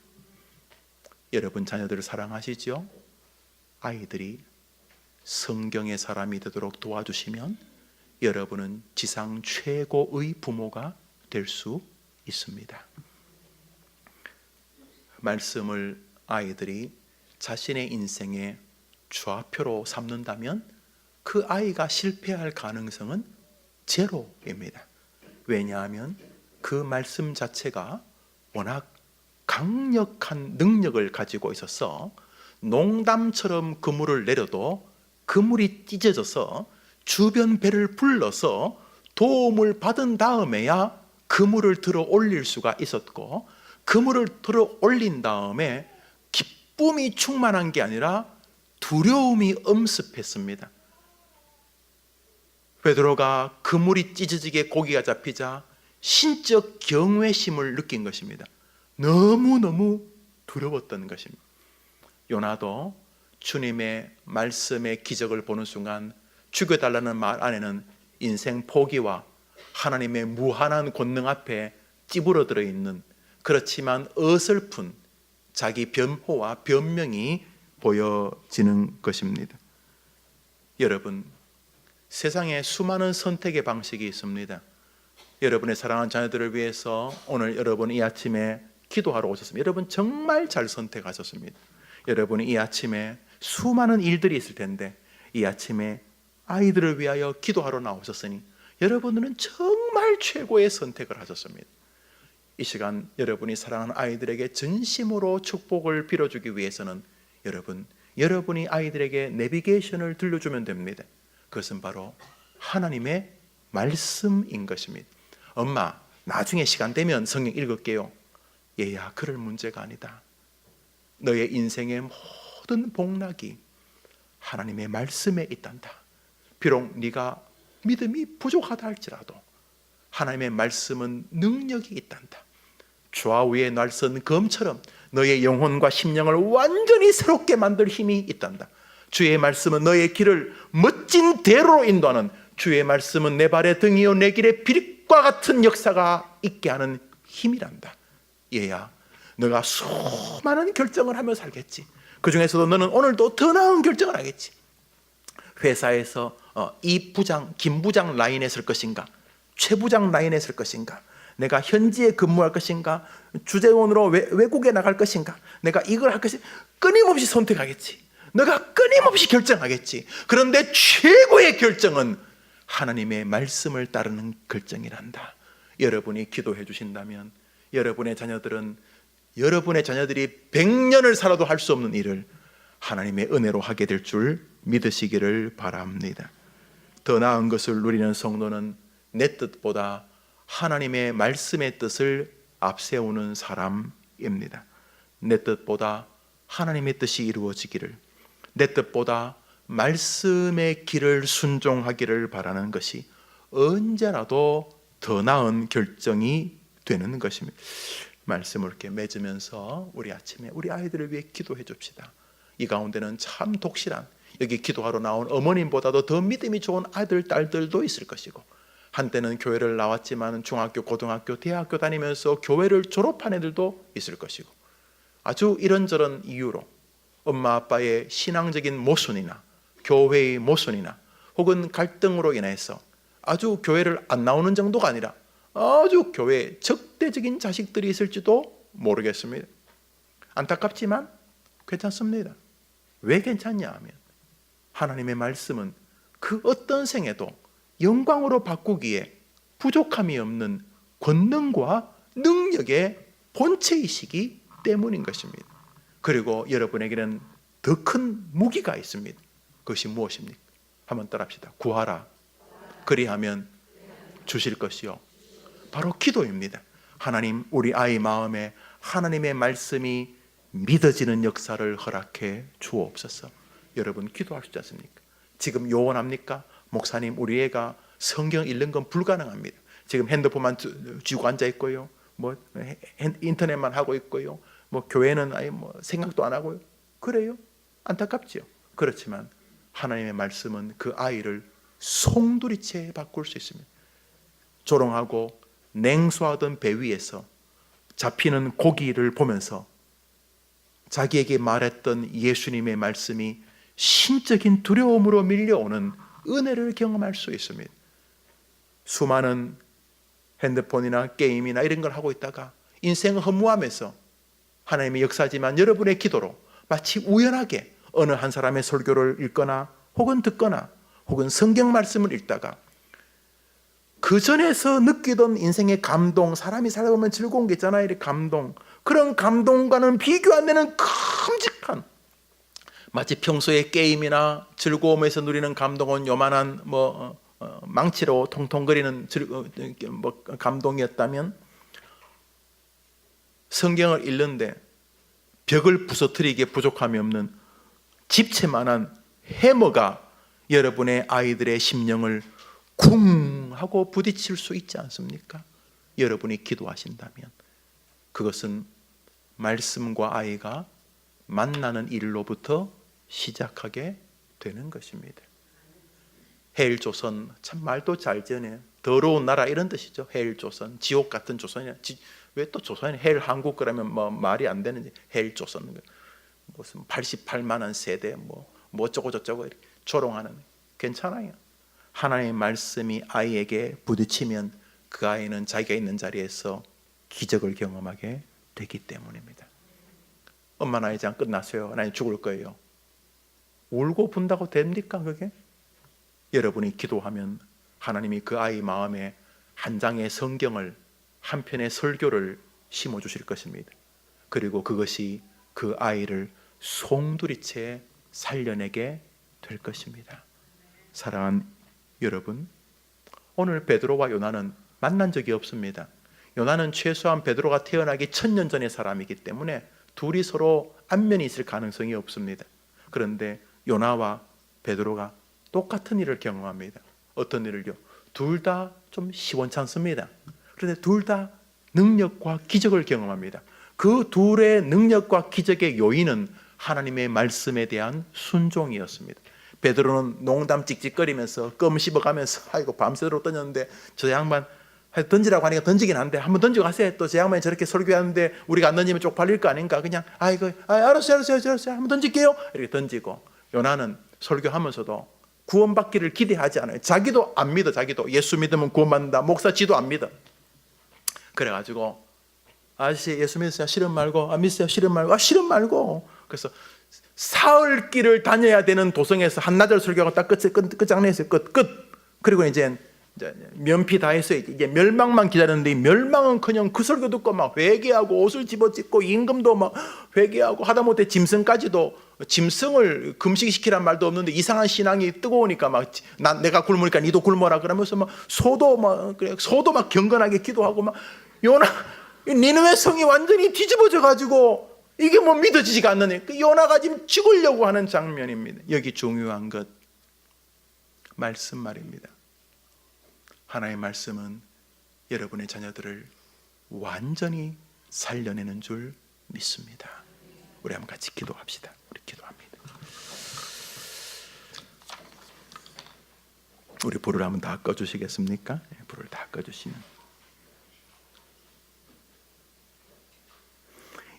여러분 자녀들을 사랑하시죠? 아이들이 성경의 사람이 되도록 도와주시면 여러분은 지상 최고의 부모가 될 수 있습니다. 말씀을 아이들이 자신의 인생의 좌표로 삼는다면 그 아이가 실패할 가능성은 제로입니다. 왜냐하면 그 말씀 자체가 워낙 강력한 능력을 가지고 있어서 농담처럼 그물을 내려도 그물이 찢어져서 주변 배를 불러서 도움을 받은 다음에야 그물을 들어 올릴 수가 있었고, 그물을 들어 올린 다음에 기쁨이 충만한 게 아니라 두려움이 엄습했습니다. 베드로가 그물이 찢어지게 고기가 잡히자 신적 경외심을 느낀 것입니다. 너무너무 두려웠던 것입니다. 요나도 주님의 말씀의 기적을 보는 순간 죽여달라는 말 안에는 인생 포기와 하나님의 무한한 권능 앞에 찌부러들어 있는, 그렇지만 어설픈 자기 변호와 변명이 보여지는 것입니다. 여러분, 세상에 수많은 선택의 방식이 있습니다. 여러분의 사랑하는 자녀들을 위해서 오늘 여러분 이 아침에 기도하러 오셨습니다. 여러분 정말 잘 선택하셨습니다. 여러분이 이 아침에 수많은 일들이 있을 텐데 이 아침에 아이들을 위하여 기도하러 나오셨으니 여러분들은 정말 최고의 선택을 하셨습니다. 이 시간 여러분이 사랑하는 아이들에게 진심으로 축복을 빌어주기 위해서는 여러분이 아이들에게 내비게이션을 들려주면 됩니다. 그것은 바로 하나님의 말씀인 것입니다. 엄마, 나중에 시간 되면 성경 읽을게요. 얘야, 그럴 문제가 아니다. 너의 인생의 모든 복락이 하나님의 말씀에 있단다. 비록 네가 믿음이 부족하다 할지라도 하나님의 말씀은 능력이 있단다. 좌우에 날선 검처럼 너의 영혼과 심령을 완전히 새롭게 만들 힘이 있단다. 주의 말씀은 너의 길을 멋진 대로로 인도하는, 주의 말씀은 내 발의 등이요 내 길의 빛과 같은 역사가 있게 하는 힘이란다. 얘야, 너가 수많은 결정을 하며 살겠지. 그 중에서도 너는 오늘도 더 나은 결정을 하겠지. 회사에서 이 부장, 김 부장 라인에 설 것인가, 최 부장 라인에 설 것인가, 내가 현지에 근무할 것인가, 주재원으로 외국에 나갈 것인가, 내가 이걸 할 것인가, 끊임없이 선택하겠지. 너가 끊임없이 결정하겠지. 그런데 최고의 결정은 하나님의 말씀을 따르는 결정이란다. 여러분이 기도해 주신다면 여러분의 자녀들이 100년을 살아도 할 수 없는 일을 하나님의 은혜로 하게 될 줄 믿으시기를 바랍니다. 더 나은 것을 누리는 성도는 내 뜻보다 하나님의 말씀의 뜻을 앞세우는 사람입니다. 내 뜻보다 하나님의 뜻이 이루어지기를, 내 뜻보다 말씀의 길을 순종하기를 바라는 것이 언제라도 더 나은 결정이 되는 것입니다. 말씀을 이렇게 맺으면서 우리 아침에 우리 아이들을 위해 기도해 줍시다. 이 가운데는 참 독실한, 여기 기도하러 나온 어머님보다도 더 믿음이 좋은 아들, 딸들도 있을 것이고, 한때는 교회를 나왔지만 중학교, 고등학교, 대학교 다니면서 교회를 졸업한 애들도 있을 것이고, 아주 이런저런 이유로 엄마 아빠의 신앙적인 모순이나 교회의 모순이나 혹은 갈등으로 인해서 아주 교회를 안 나오는 정도가 아니라 아주 교회에 적대적인 자식들이 있을지도 모르겠습니다. 안타깝지만 괜찮습니다. 왜 괜찮냐 하면 하나님의 말씀은 그 어떤 생에도 영광으로 바꾸기에 부족함이 없는 권능과 능력의 본체이시기 때문인 것입니다. 그리고 여러분에게는 더 큰 무기가 있습니다. 그것이 무엇입니까? 한번 따라합시다. 구하라. 그리하면 주실 것이요. 바로 기도입니다. 하나님, 우리 아이 마음에 하나님의 말씀이 믿어지는 역사를 허락해 주옵소서. 여러분 기도하시지 않습니까? 지금 요원합니까? 목사님, 우리 애가 성경 읽는 건 불가능합니다. 지금 핸드폰만 쥐고 앉아 있고요. 인터넷만 하고 있고요. 교회는 아예 생각도 안 하고요. 그래요? 안타깝죠. 그렇지만 하나님의 말씀은 그 아이를 송두리째 바꿀 수 있습니다. 조롱하고 냉수하던 배 위에서 잡히는 고기를 보면서 자기에게 말했던 예수님의 말씀이 신적인 두려움으로 밀려오는 은혜를 경험할 수 있습니다. 수많은 핸드폰이나 게임이나 이런 걸 하고 있다가 인생을 허무하면서 하나님의 역사지만 여러분의 기도로 마치 우연하게 어느 한 사람의 설교를 읽거나 혹은 듣거나 혹은 성경 말씀을 읽다가 그 전에서 느끼던 인생의 감동, 사람이 살다 보면 즐거운 게 있잖아요. 이렇게 감동. 그런 감동과는 비교 안 되는 큼직한, 마치 평소에 게임이나 즐거움에서 누리는 감동은 요만한 망치로 통통거리는 감동이었다면, 성경을 읽는데 벽을 부서뜨리기에 부족함이 없는 집채만한 해머가 여러분의 아이들의 심령을 쿵 하고 부딪힐 수 있지 않습니까? 여러분이 기도하신다면 그것은 말씀과 아이가 만나는 일로부터 시작하게 되는 것입니다. 해일조선, 참 말도 잘 지어내요. 더러운 나라 이런 뜻이죠. 해일조선, 지옥 같은 조선이야. 왜 또 조선이 해일 한국 그러면 말이 안 되는지 해일조선, 무슨 88만 원 세대 어쩌고 저쩌고 이렇게 조롱하는, 괜찮아요. 하나님의 말씀이 아이에게 부딪히면 그 아이는 자기가 있는 자리에서 기적을 경험하게 되기 때문입니다. 엄마 나 이제 끝났어요. 나 죽을 거예요. 울고 분다고 됩니까 그게? 여러분이 기도하면 하나님이 그 아이 마음에 한 장의 성경을, 한 편의 설교를 심어주실 것입니다. 그리고 그것이 그 아이를 송두리째 살려내게 될 것입니다. 사랑하는 여러분, 오늘 베드로와 요나는 만난 적이 없습니다. 요나는 최소한 베드로가 태어나기 1000년 전의 사람이기 때문에 둘이 서로 안면이 있을 가능성이 없습니다. 그런데 요나와 베드로가 똑같은 일을 경험합니다. 어떤 일을요? 둘 다 좀 시원찮습니다. 그런데 둘 다 능력과 기적을 경험합니다. 그 둘의 능력과 기적의 요인은 하나님의 말씀에 대한 순종이었습니다. 베드로는 농담 찍찍거리면서 껌 씹어가면서 아이고 밤새도록 던졌는데 저 양반 던지라고 하니까 던지긴 한데 한번 던지고 가세요. 또 저 양반이 저렇게 설교하는데 우리가 안 던지면 쪽팔릴 거 아닌가. 그냥 알았어요 한번 던질게요. 이렇게 던지고, 요나는 설교하면서도 구원받기를 기대하지 않아요. 자기도 안 믿어. 자기도 예수 믿으면 구원받는다. 목사 지도 안 믿어. 그래가지고 아저씨 예수 믿으세요? 싫음 말고. 믿으세요? 싫음 말고. 싫음 말고. 그래서 사흘 길을 다녀야 되는 도성에서 한나절 설교하고 딱 끝장냈어요. 끝. 그리고 이제 면피 다 했어요. 이제 멸망만 기다렸는데 멸망은커녕 그 설교 듣고 막 회개하고 옷을 집어찢고 임금도 막 회개하고 하다못해 짐승까지도, 짐승을 금식시키란 말도 없는데 이상한 신앙이 뜨거우니까 막 내가 굶으니까 니도 굶어라 그러면서 막 소도 막 경건하게 기도하고 막 요나 니느웨 성이 완전히 뒤집어져 가지고 이게 믿어지지가 않는, 그 요나가 지금 죽으려고 하는 장면입니다. 여기 중요한 것 말씀 말입니다. 하나의 말씀은 여러분의 자녀들을 완전히 살려내는 줄 믿습니다. 우리 한번 같이 기도합시다. 우리 기도합니다. 우리 불을 한번 다 꺼주시겠습니까? 불을 다 꺼주시면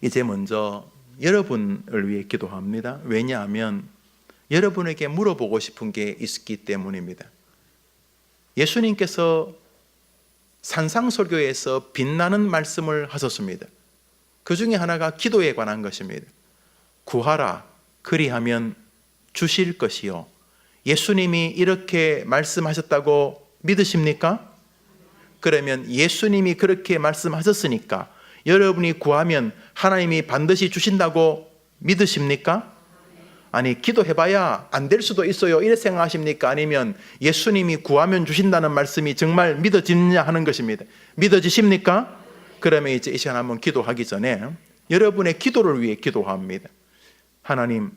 이제 먼저 여러분을 위해 기도합니다. 왜냐하면 여러분에게 물어보고 싶은 게 있기 때문입니다. 예수님께서 산상설교에서 빛나는 말씀을 하셨습니다. 그 중에 하나가 기도에 관한 것입니다. 구하라 그리하면 주실 것이요. 예수님이 이렇게 말씀하셨다고 믿으십니까? 그러면 예수님이 그렇게 말씀하셨으니까 여러분이 구하면 하나님이 반드시 주신다고 믿으십니까? 아니, 기도해봐야 안 될 수도 있어요, 이렇게 생각하십니까? 아니면 예수님이 구하면 주신다는 말씀이 정말 믿어지느냐 하는 것입니다. 믿어지십니까? 그러면 이제 이 시간 한번 기도하기 전에 여러분의 기도를 위해 기도합니다. 하나님,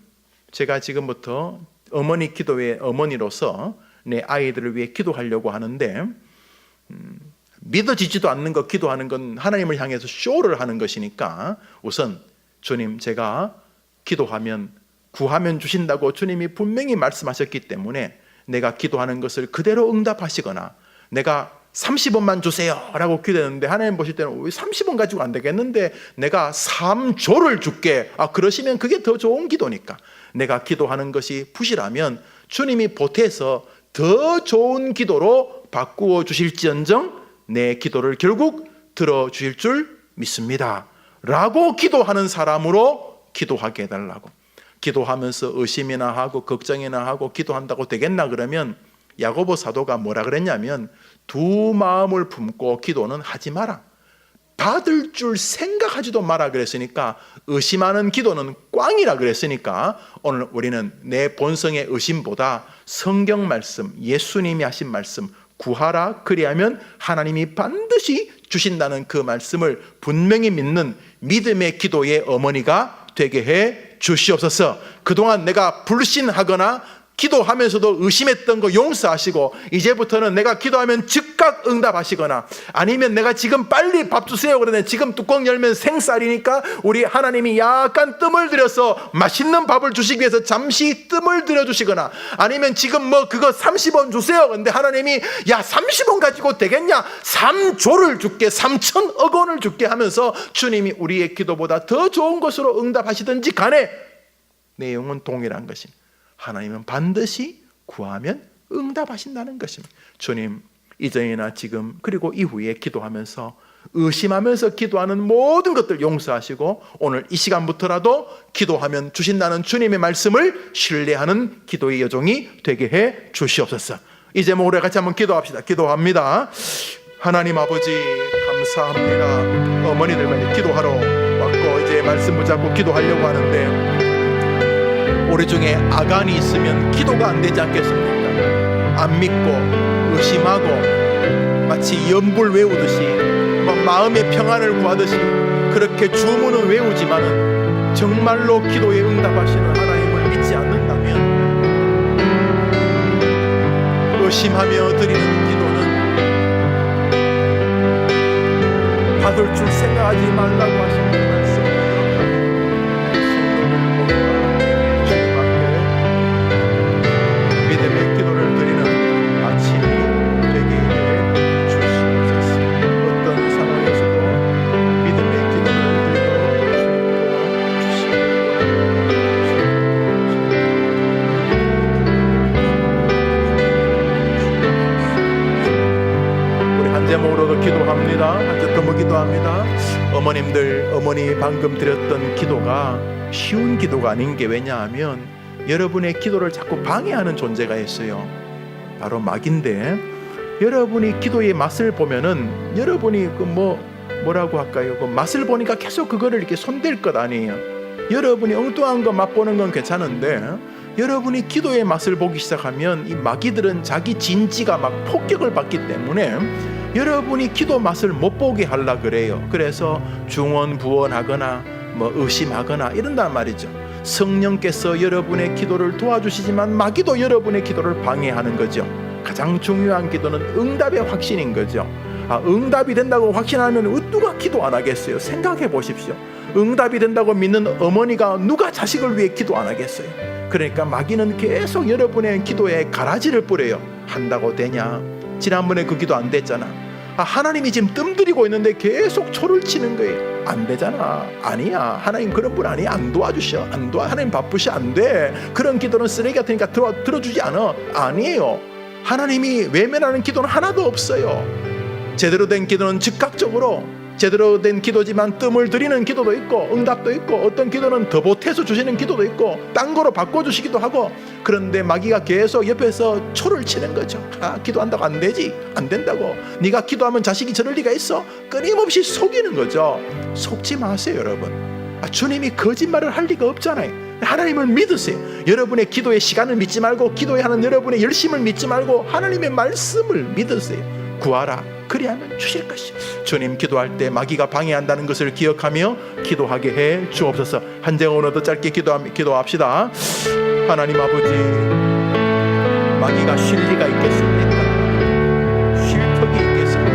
제가 지금부터 어머니 기도의 어머니로서 내 아이들을 위해 기도하려고 하는데 믿어지지도 않는 것 기도하는 건 하나님을 향해서 쇼를 하는 것이니까 우선 주님, 제가 기도하면 구하면 주신다고 주님이 분명히 말씀하셨기 때문에 내가 기도하는 것을 그대로 응답하시거나 내가 30원만 주세요 라고 기도했는데 하나님 보실 때는 30원 가지고 안 되겠는데 내가 3조를 줄게, 그러시면 그게 더 좋은 기도니까 내가 기도하는 것이 부실하면 주님이 보태서 더 좋은 기도로 바꾸어 주실지언정 내 기도를 결국 들어주실 줄 믿습니다 라고 기도하는 사람으로 기도하게 해달라고. 기도하면서 의심이나 하고 걱정이나 하고 기도한다고 되겠나 그러면 야고보 사도가 뭐라 그랬냐면 두 마음을 품고 기도는 하지 마라, 받을 줄 생각하지도 마라 그랬으니까 의심하는 기도는 꽝이라 그랬으니까 오늘 우리는 내 본성의 의심보다 성경 말씀, 예수님이 하신 말씀, 구하라 그리하면 하나님이 반드시 주신다는 그 말씀을 분명히 믿는 믿음의 기도의 어머니가 되게 해 주시옵소서. 그동안 내가 불신하거나 기도하면서도 의심했던 거 용서하시고 이제부터는 내가 기도하면 즉각 응답하시거나 아니면 내가 지금 빨리 밥 주세요 그러는데 지금 뚜껑 열면 생쌀이니까 우리 하나님이 약간 뜸을 들여서 맛있는 밥을 주시기 위해서 잠시 뜸을 들여주시거나 아니면 지금 뭐 그거 30원 주세요 그런데 하나님이 야 30원 가지고 되겠냐, 3조를 줄게, 3천억 원을 줄게 하면서 주님이 우리의 기도보다 더 좋은 것으로 응답하시든지 간에 내용은 동일한 것입니다. 하나님은 반드시 구하면 응답하신다는 것입니다. 주님, 이전이나 지금 그리고 이후에 기도하면서 의심하면서 기도하는 모든 것들 용서하시고 오늘 이 시간부터라도 기도하면 주신다는 주님의 말씀을 신뢰하는 기도의 여종이 되게 해 주시옵소서. 이 제목으로 같이 한번 기도합시다. 기도합니다. 하나님 아버지 감사합니다. 어머니들만 기도하러 왔고 이제 말씀 붙잡고 기도하려고 하는데 우리 중에 아간이 있으면 기도가 안 되지 않겠습니까? 안 믿고 의심하고 마치 연불 외우듯이 마음의 평안을 구하듯이 그렇게 주문은 외우지만은 정말로 기도에 응답하시는 하나님을 믿지 않는다면 의심하며 드리는 기도는 받을 줄 생각하지 말라고 하시는 말씀 제목으로도 기도합니다. 한번 더 기도합니다. 어머님들, 어머니 방금 드렸던 기도가 쉬운 기도가 아닌 게 왜냐하면 여러분의 기도를 자꾸 방해하는 존재가 있어요. 바로 마귀인데 여러분이 기도의 맛을 보면은 여러분이 뭐라고 할까요? 그 맛을 보니까 계속 그거를 이렇게 손댈 것 아니에요. 여러분이 엉뚱한 거 맛보는 건 괜찮은데 여러분이 기도의 맛을 보기 시작하면 이 마귀들은 자기 진지가 막 폭격을 받기 때문에 여러분이 기도 맛을 못 보게 하려 그래요. 그래서 중언부언하거나 의심하거나 이런단 말이죠. 성령께서 여러분의 기도를 도와주시지만 마귀도 여러분의 기도를 방해하는 거죠. 가장 중요한 기도는 응답의 확신인 거죠. 응답이 된다고 확신하면 누가 기도 안 하겠어요? 생각해 보십시오. 응답이 된다고 믿는 어머니가 누가 자식을 위해 기도 안 하겠어요? 그러니까 마귀는 계속 여러분의 기도에 가라지를 뿌려요. 한다고 되냐? 지난번에 그 기도 안 됐잖아. 하나님이 지금 뜸 들이고 있는데 계속 초를 치는 거예요. 안 되잖아. 아니야, 하나님 그런 분 아니야. 안 도와주셔. 하나님 바쁘셔. 안 돼. 그런 기도는 쓰레기 같으니까 들어주지 않아. 아니에요. 하나님이 외면하는 기도는 하나도 없어요. 제대로 된 기도는 즉각적으로 제대로 된 기도지만 뜸을 들이는 기도도 있고 응답도 있고 어떤 기도는 더 보태서 주시는 기도도 있고 딴 거로 바꿔주시기도 하고, 그런데 마귀가 계속 옆에서 초를 치는 거죠. 기도한다고 안 되지, 안 된다고, 네가 기도하면 자식이 저럴 리가 있어, 끊임없이 속이는 거죠. 속지 마세요 여러분. 주님이 거짓말을 할 리가 없잖아요. 하나님을 믿으세요. 여러분의 기도의 시간을 믿지 말고 기도에 하는 여러분의 열심을 믿지 말고 하나님의 말씀을 믿으세요. 구하라, 그리하면 주실 것이요. 주님, 기도할 때 마귀가 방해한다는 것을 기억하며 기도하게 해 주옵소서. 한 장으로 더 짧게 기도합시다. 하나님 아버지, 마귀가 쉴 리가 있겠습니까? 쉴 턱이 있겠습니까?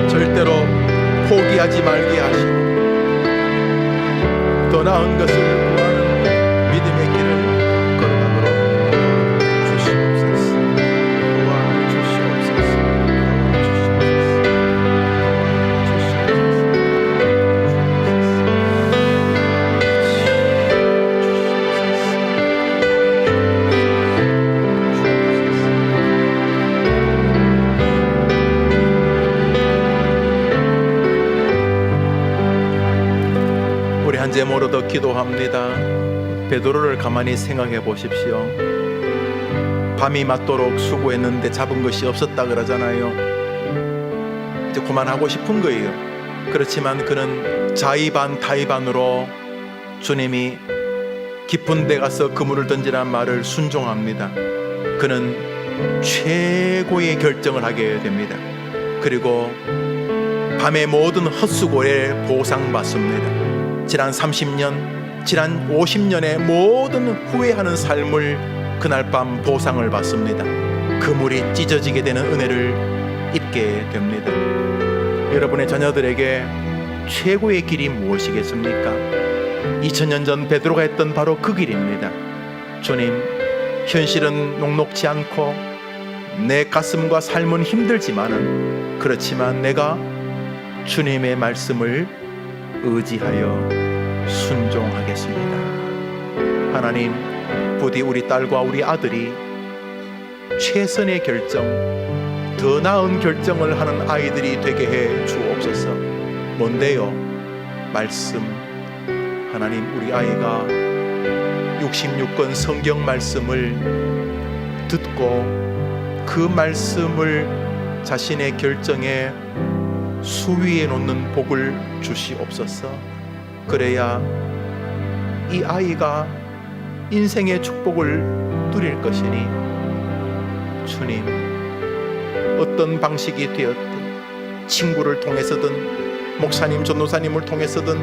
절대로 포기하지 말게 하시고 더 나은 것을 구하는 믿음의 길을 걸어가도록 주시옵소서. 도와주시옵소서. 우리 한 제목으로 더 기도합니다. 베드로를 가만히 생각해 보십시오. 밤이 맞도록 수고했는데 잡은 것이 없었다 그러잖아요. 이제 그만하고 싶은 거예요. 그렇지만 그는 자의반 타의반으로 주님이 깊은 데 가서 그물을 던지라는 말을 순종합니다. 그는 최고의 결정을 하게 됩니다. 그리고 밤의 모든 헛수고에 보상받습니다. 지난 30년, 지난 50년의 모든 후회하는 삶을 그날 밤 보상을 받습니다. 그물이 찢어지게 되는 은혜를 입게 됩니다. 여러분의 자녀들에게 최고의 길이 무엇이겠습니까? 2000년 전 베드로가 했던 바로 그 길입니다. 주님, 현실은 녹록지 않고 내 가슴과 삶은 힘들지만은, 그렇지만 내가 주님의 말씀을 의지하여 순종하겠습니다. 하나님, 부디 우리 딸과 우리 아들이 최선의 결정, 더 나은 결정을 하는 아이들이 되게 해 주옵소서. 뭔데요? 말씀. 하나님, 우리 아이가 66권 성경 말씀을 듣고 그 말씀을 자신의 결정에 수위에 놓는 복을 주시옵소서. 그래야 이 아이가 인생의 축복을 누릴 것이니, 주님, 어떤 방식이 되었든, 친구를 통해서든 목사님 전도사님을 통해서든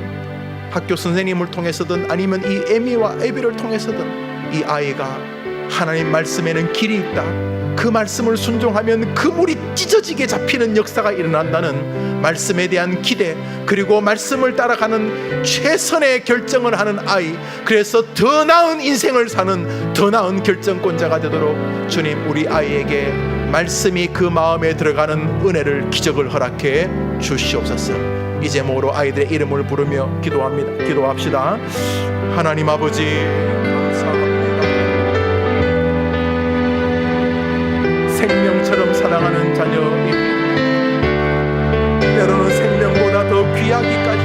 학교 선생님을 통해서든 아니면 이 에미와 에비를 통해서든 이 아이가 하나님 말씀에는 길이 있다, 그 말씀을 순종하면 그물이 찢어지게 잡히는 역사가 일어난다는 말씀에 대한 기대, 그리고 말씀을 따라가는 최선의 결정을 하는 아이, 그래서 더 나은 인생을 사는 더 나은 결정권자가 되도록 주님, 우리 아이에게 말씀이 그 마음에 들어가는 은혜를, 기적을 허락해 주시옵소서. 이 제목으로 아이들의 이름을 부르며 기도합시다. 하나님 아버지, 감사합니다. 생명처럼 사랑하는 자녀에게 때로는 생명보다 더 귀하기까지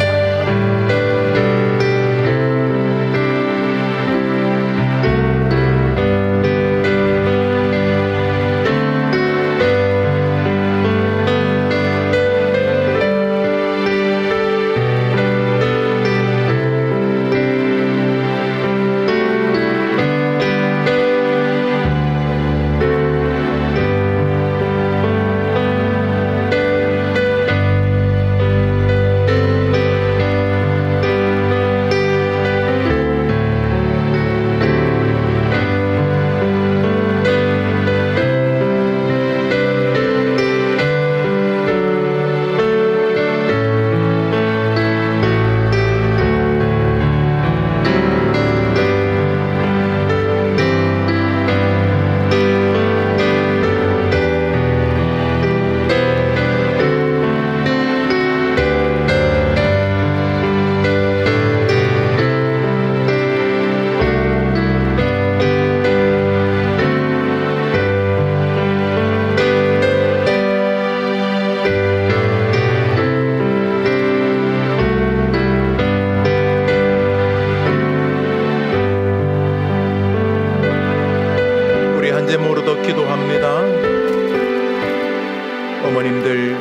어머님들,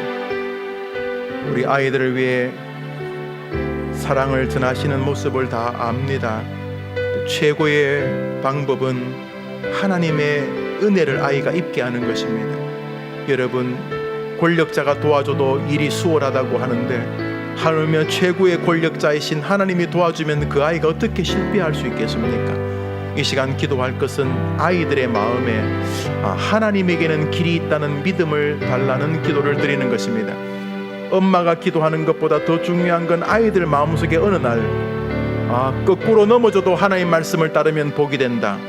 우리 아이들을 위해 사랑을 전하시는 모습을 다 압니다. 최고의 방법은 하나님의 은혜를 아이가 입게 하는 것입니다. 여러분, 권력자가 도와줘도 일이 수월하다고 하는데 하물며 최고의 권력자이신 하나님이 도와주면 그 아이가 어떻게 실패할 수 있겠습니까? 이 시간 기도할 것은 아이들의 마음에 하나님에게는 길이 있다는 믿음을 달라는 기도를 드리는 것입니다. 엄마가 기도하는 것보다 더 중요한 건 아이들 마음속에 어느 날 거꾸로 넘어져도 하나님 말씀을 따르면 복이 된다.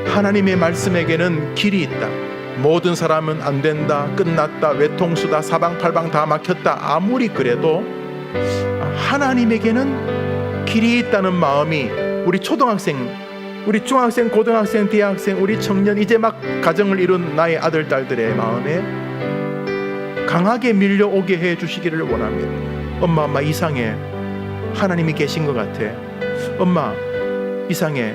하나님의 말씀에게는 길이 있다. 모든 사람은 안 된다, 끝났다, 외통수다, 사방팔방 다 막혔다. 아무리 그래도 하나님에게는 길이 있다는 마음이 우리 초등학생, 우리 중학생, 고등학생, 대학생, 우리 청년, 이제 막 가정을 이룬 나의 아들, 딸들의 마음에 강하게 밀려오게 해 주시기를 원합니다. 엄마 이상해. 하나님이 계신 것 같아. 엄마 이상해.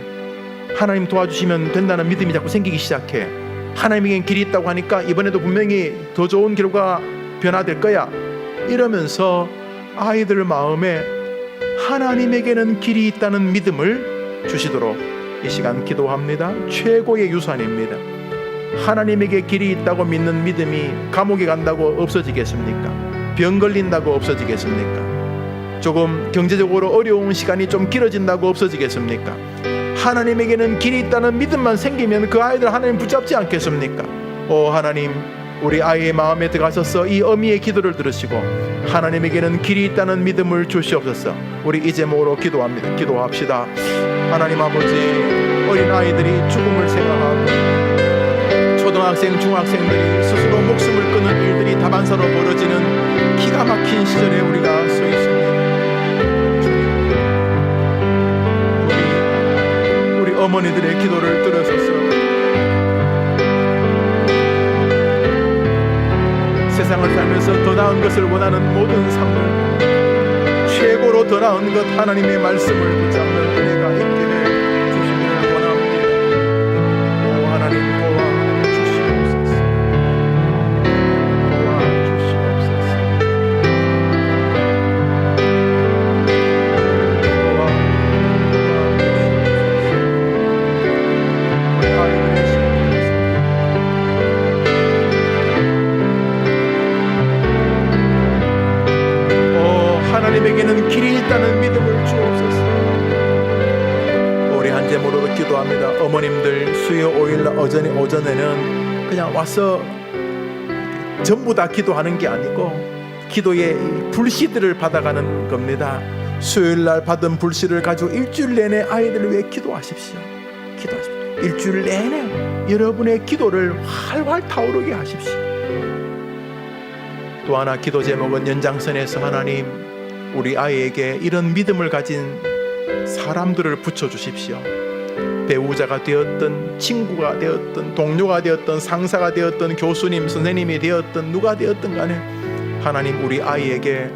하나님 도와주시면 된다는 믿음이 자꾸 생기기 시작해. 하나님에겐 길이 있다고 하니까 이번에도 분명히 더 좋은 결과 변화될 거야. 이러면서 아이들 마음에 하나님에게는 길이 있다는 믿음을 주시도록 이 시간 기도합니다. 최고의 유산입니다. 하나님에게 길이 있다고 믿는 믿음이 감옥에 간다고 없어지겠습니까? 병 걸린다고 없어지겠습니까? 조금 경제적으로 어려운 시간이 좀 길어진다고 없어지겠습니까? 하나님에게는 길이 있다는 믿음만 생기면 그 아이들 하나님 붙잡지 않겠습니까? 오 하나님, 우리 아이의 마음에 들어가셔서 이 어미의 기도를 들으시고 하나님에게는 길이 있다는 믿음을 주시옵소서. 우리 이 제목으로 기도합니다. 기도합시다. 하나님 아버지, 어린 아이들이 죽음을 생각하고 초등학생, 중학생들이 스스로 목숨을 끊는 일들이 다반사로 벌어지는 기가 막힌 시절에 우리가 서 있습니다. 우리 어머니들의 기도를 들으소서. 세상을 살면서 더 나은 것을 원하는 모든 삶을 최고로 더 나은 것 하나님의 말씀을 붙잡는 은혜가 있게 해 주시기를 원합니다. 오 하나님 도와주시옵소서. 도와주시옵소서. 우리 아이들의 하나님에게는 길이 있다는 믿음을 주옵소서. 우리 한 제목으로 기도합니다. 어머님들 수요 5일 오전에는 그냥 와서 전부 다 기도하는 게 아니고 기도의 불씨들을 받아가는 겁니다. 수요일날 받은 불씨를 가지고 일주일 내내 아이들을 위해 기도하십시오. 기도하십시오. 일주일 내내 여러분의 기도를 활활 타오르게 하십시오. 또 하나 기도 제목은 연장선에서 하나님, 우리 아이에게 이런 믿음을 가진 사람들을 붙여주십시오. 배우자가 되었든 친구가 되었든 동료가 되었든 상사가 되었든 교수님 선생님이 되었든 누가 되었든 간에 하나님, 우리 아이에게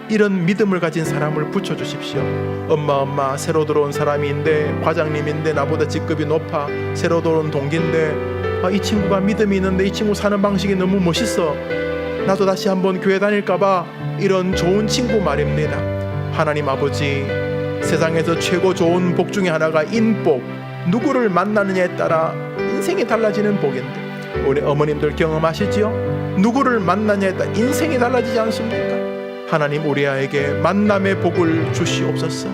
이런 믿음을 가진 사람을 붙여주십시오. 엄마 새로 들어온 사람인데 과장님인데 나보다 직급이 높아. 새로 들어온 동기인데 이 친구가 믿음이 있는데 이 친구 사는 방식이 너무 멋있어. 나도 다시 한번 교회 다닐까봐. 이런 좋은 친구 말입니다. 하나님 아버지, 세상에서 최고 좋은 복 중에 하나가 인복, 누구를 만나느냐에 따라 인생이 달라지는 복인데 우리 어머님들 경험하시지요? 누구를 만나냐에 따라 인생이 달라지지 않습니까? 하나님, 우리 아이에게 만남의 복을 주시옵소서.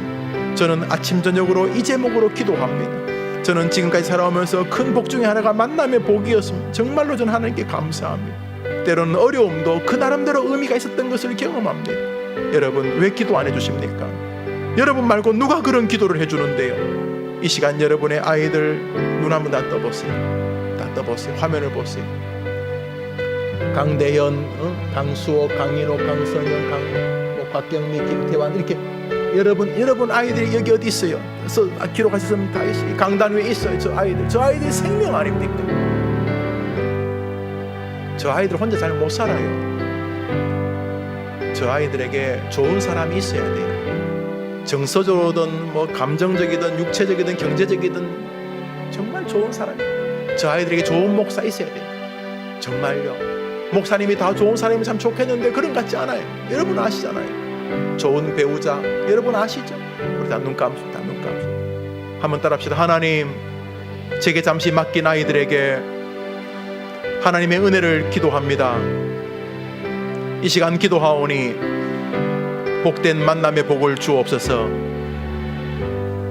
저는 아침 저녁으로 이 제목으로 기도합니다. 저는 지금까지 살아오면서 큰 복 중에 하나가 만남의 복이었습니다. 정말로 저는 하나님께 감사합니다. 때로는 어려움도 그 나름대로 의미가 있었던 것을 경험합니다. 여러분, 왜 기도 안 해주십니까? 여러분 말고 누가 그런 기도를 해주는데요? 이 시간 여러분의 아이들 눈 한번 다 떠보세요. 다 떠보세요. 화면을 보세요. 강대현, 강수호, 강인호, 강선영, 곽경미, 김태환, 이렇게 여러분 아이들이 여기 어디 있어요? 그래서 기록하셨으면 다 있어요. 강단 위에 있어요. 저 아이들 생명 아닙니까? 저 아이들 혼자 잘 못 살아요. 저 아이들에게 좋은 사람이 있어야 돼요. 정서적으로든 감정적이든 육체적이든 경제적이든 정말 좋은 사람이. 저 아이들에게 좋은 목사 있어야 돼요. 정말요. 목사님이 다 좋은 사람이면 참 좋겠는데 그런 것 같지 않아요. 여러분 아시잖아요. 좋은 배우자 여러분 아시죠? 우리 다 눈 감습니다. 눈 감습니다. 한번 따라합시다. 하나님, 제게 잠시 맡긴 아이들에게 하나님의 은혜를 기도합니다. 이 시간 기도하오니 복된 만남의 복을 주옵소서.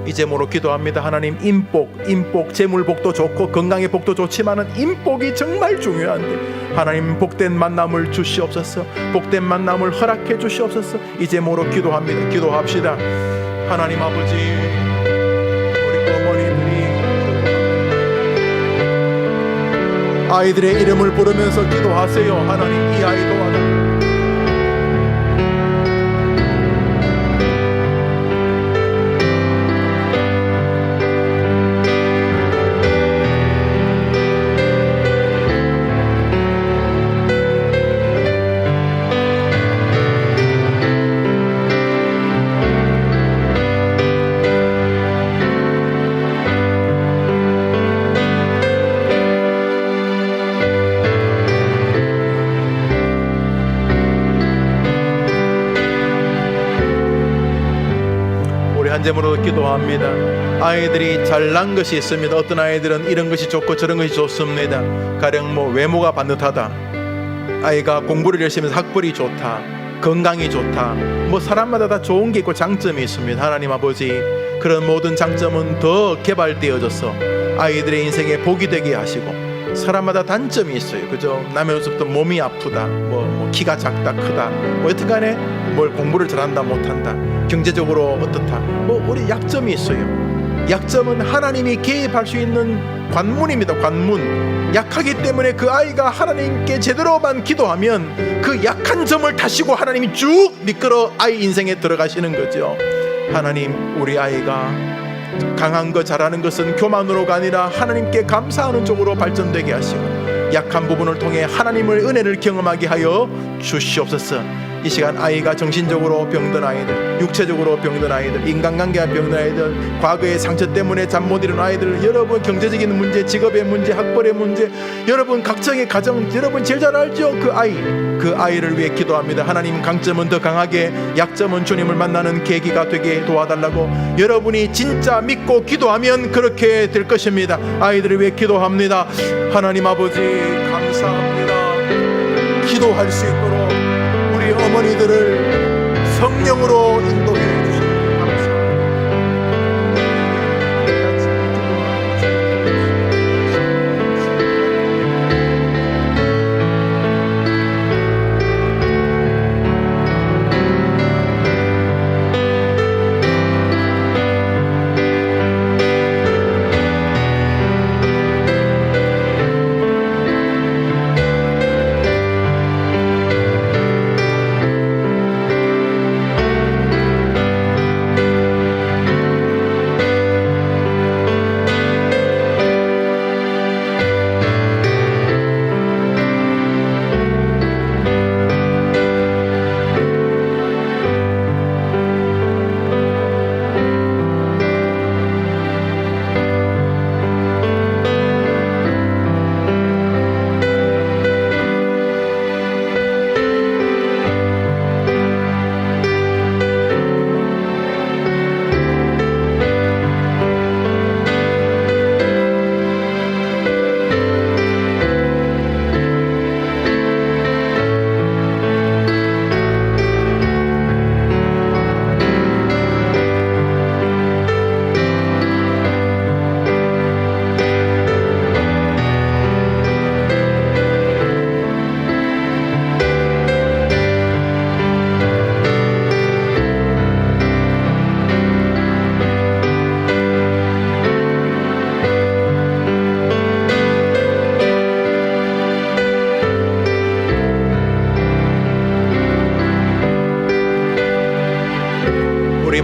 이제모로 기도합니다. 하나님, 인복, 재물복도 좋고 건강의 복도 좋지만은 인복이 정말 중요한데 하나님 복된 만남을 주시옵소서. 복된 만남을 허락해 주시옵소서. 이제모로 기도합니다. 기도합시다. 하나님 아버지, 우리 어머니들이 아이들의 이름을 부르면서 기도하세요. 하나님, 이 아이 도와달라. 한제물로 기도합니다. 아이들이 잘난 것이 있습니다. 어떤 아이들은 이런 것이 좋고 저런 것이 좋습니다. 가령 외모가 반듯하다, 아이가 공부를 열심히 해서 학벌이 좋다, 건강이 좋다, 사람마다 다 좋은 게 있고 장점이 있습니다. 하나님 아버지, 그런 모든 장점은 더 개발되어져서 아이들의 인생에 복이 되게 하시고, 사람마다 단점이 있어요. 그죠? 남의 모습도 몸이 아프다, 키가 작다, 크다, 여튼간에 뭘 공부를 잘한다, 못한다, 경제적으로 어떻다, 우리 약점이 있어요. 약점은 하나님이 개입할 수 있는 관문입니다. 관문. 약하기 때문에 그 아이가 하나님께 제대로만 기도하면 그 약한 점을 다시고 하나님이 쭉 미끄러 아이 인생에 들어가시는 거죠. 하나님, 우리 아이가 강한 거 잘하는 것은 교만으로가 아니라 하나님께 감사하는 쪽으로 발전되게 하시고, 약한 부분을 통해 하나님의 은혜를 경험하게 하여 주시옵소서. 이 시간 아이가 정신적으로 병든 아이들, 육체적으로 병든 아이들, 인간관계가 병든 아이들, 과거의 상처 때문에 잠 못 이룬 아이들, 여러분 경제적인 문제, 직업의 문제, 학벌의 문제, 여러분 각성의 가정, 여러분 제일 잘 알죠? 그 아이를 위해 기도합니다. 하나님, 강점은 더 강하게, 약점은 주님을 만나는 계기가 되게 도와달라고. 여러분이 진짜 믿고 기도하면 그렇게 될 것입니다. 아이들을 위해 기도합니다. 하나님 아버지, 감사합니다. 기도할 수 있도록 우리 어머니들을 성령으로 인도해 주시니 감사합니다.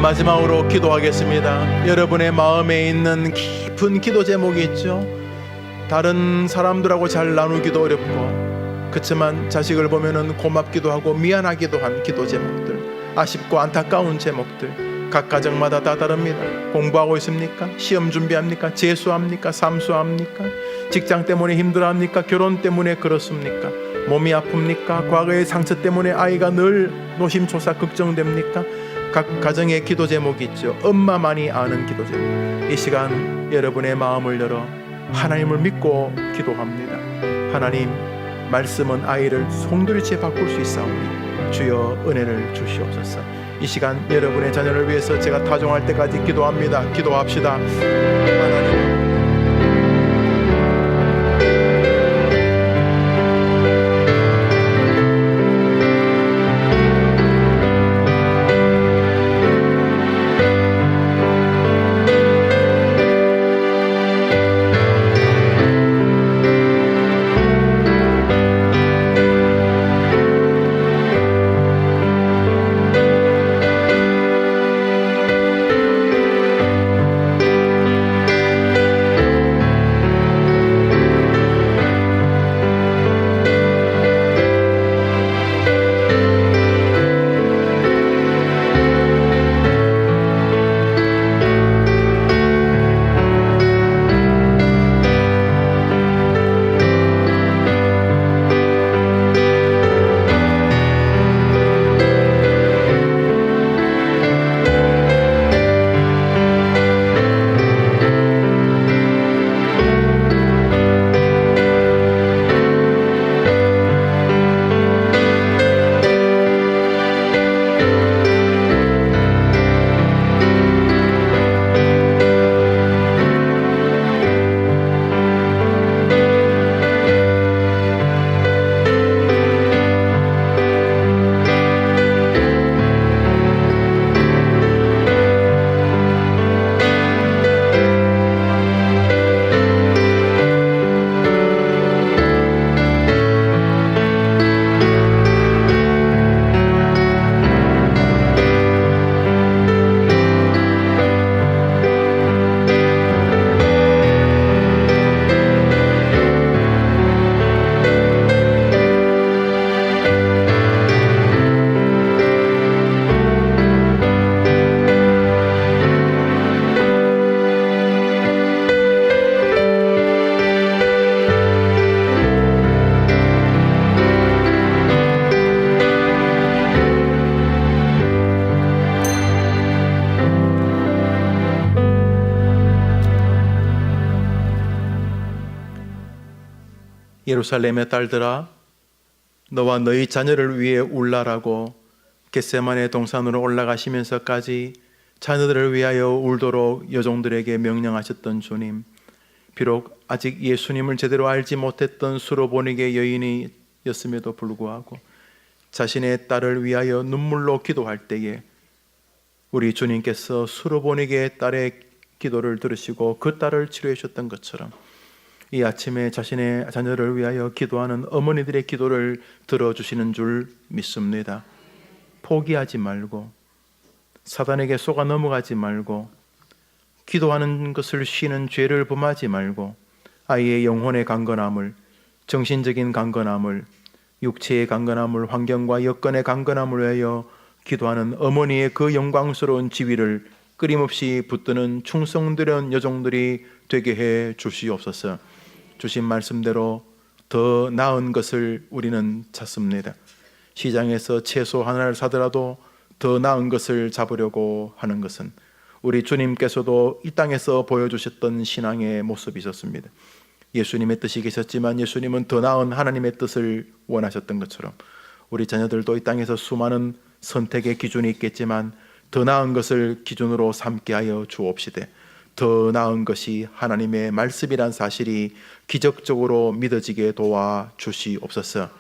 마지막으로 기도하겠습니다. 여러분의 마음에 있는 깊은 기도 제목이 있죠. 다른 사람들하고 잘 나누기도 어렵고, 그렇지만 자식을 보면은 고맙기도 하고 미안하기도 한 기도 제목들, 아쉽고 안타까운 제목들, 각 가정마다 다 다릅니다. 공부하고 있습니까? 시험 준비합니까? 재수합니까? 삼수합니까? 직장 때문에 힘들어합니까? 결혼 때문에 그렇습니까? 몸이 아픕니까? 과거의 상처 때문에 아이가 늘 노심초사 걱정됩니까? 각 가정의 기도 제목이 있죠. 엄마만이 아는 기도 제목. 이 시간 여러분의 마음을 열어 하나님을 믿고 기도합니다. 하나님, 말씀은 아이를 송두리째 바꿀 수 있사오니 주여 은혜를 주시옵소서. 이 시간 여러분의 자녀를 위해서 제가 타종할 때까지 기도합니다. 기도합시다. 하나님, 예루살렘의 딸들아, 너와 너희 자녀를 위해 울라라고 겟세마네 동산으로 올라가시면서까지 자녀들을 위하여 울도록 여종들에게 명령하셨던 주님, 비록 아직 예수님을 제대로 알지 못했던 수로보니게 여인이었음에도 불구하고 자신의 딸을 위하여 눈물로 기도할 때에 우리 주님께서 수로보니게 딸의 기도를 들으시고 그 딸을 치료해 주셨던 것처럼 이 아침에 자신의 자녀를 위하여 기도하는 어머니들의 기도를 들어주시는 줄 믿습니다. 포기하지 말고, 사단에게 속아 넘어가지 말고, 기도하는 것을 쉬는 죄를 범하지 말고, 아이의 영혼의 강건함을, 정신적인 강건함을, 육체의 강건함을, 환경과 여건의 강건함을 위하여 기도하는 어머니의 그 영광스러운 지위를 끊임없이 붙드는 충성스러운 여종들이 되게 해 주시옵소서. 주신 말씀대로 더 나은 것을 우리는 찾습니다. 시장에서 채소 하나를 사더라도 더 나은 것을 잡으려고 하는 것은 우리 주님께서도 이 땅에서 보여주셨던 신앙의 모습이 있었습니다. 예수님의 뜻이 계셨지만 예수님은 더 나은 하나님의 뜻을 원하셨던 것처럼 우리 자녀들도 이 땅에서 수많은 선택의 기준이 있겠지만 더 나은 것을 기준으로 삼게 하여 주옵시되, 더 나은 것이 하나님의 말씀이란 사실이 기적적으로 믿어지게 도와 주시옵소서.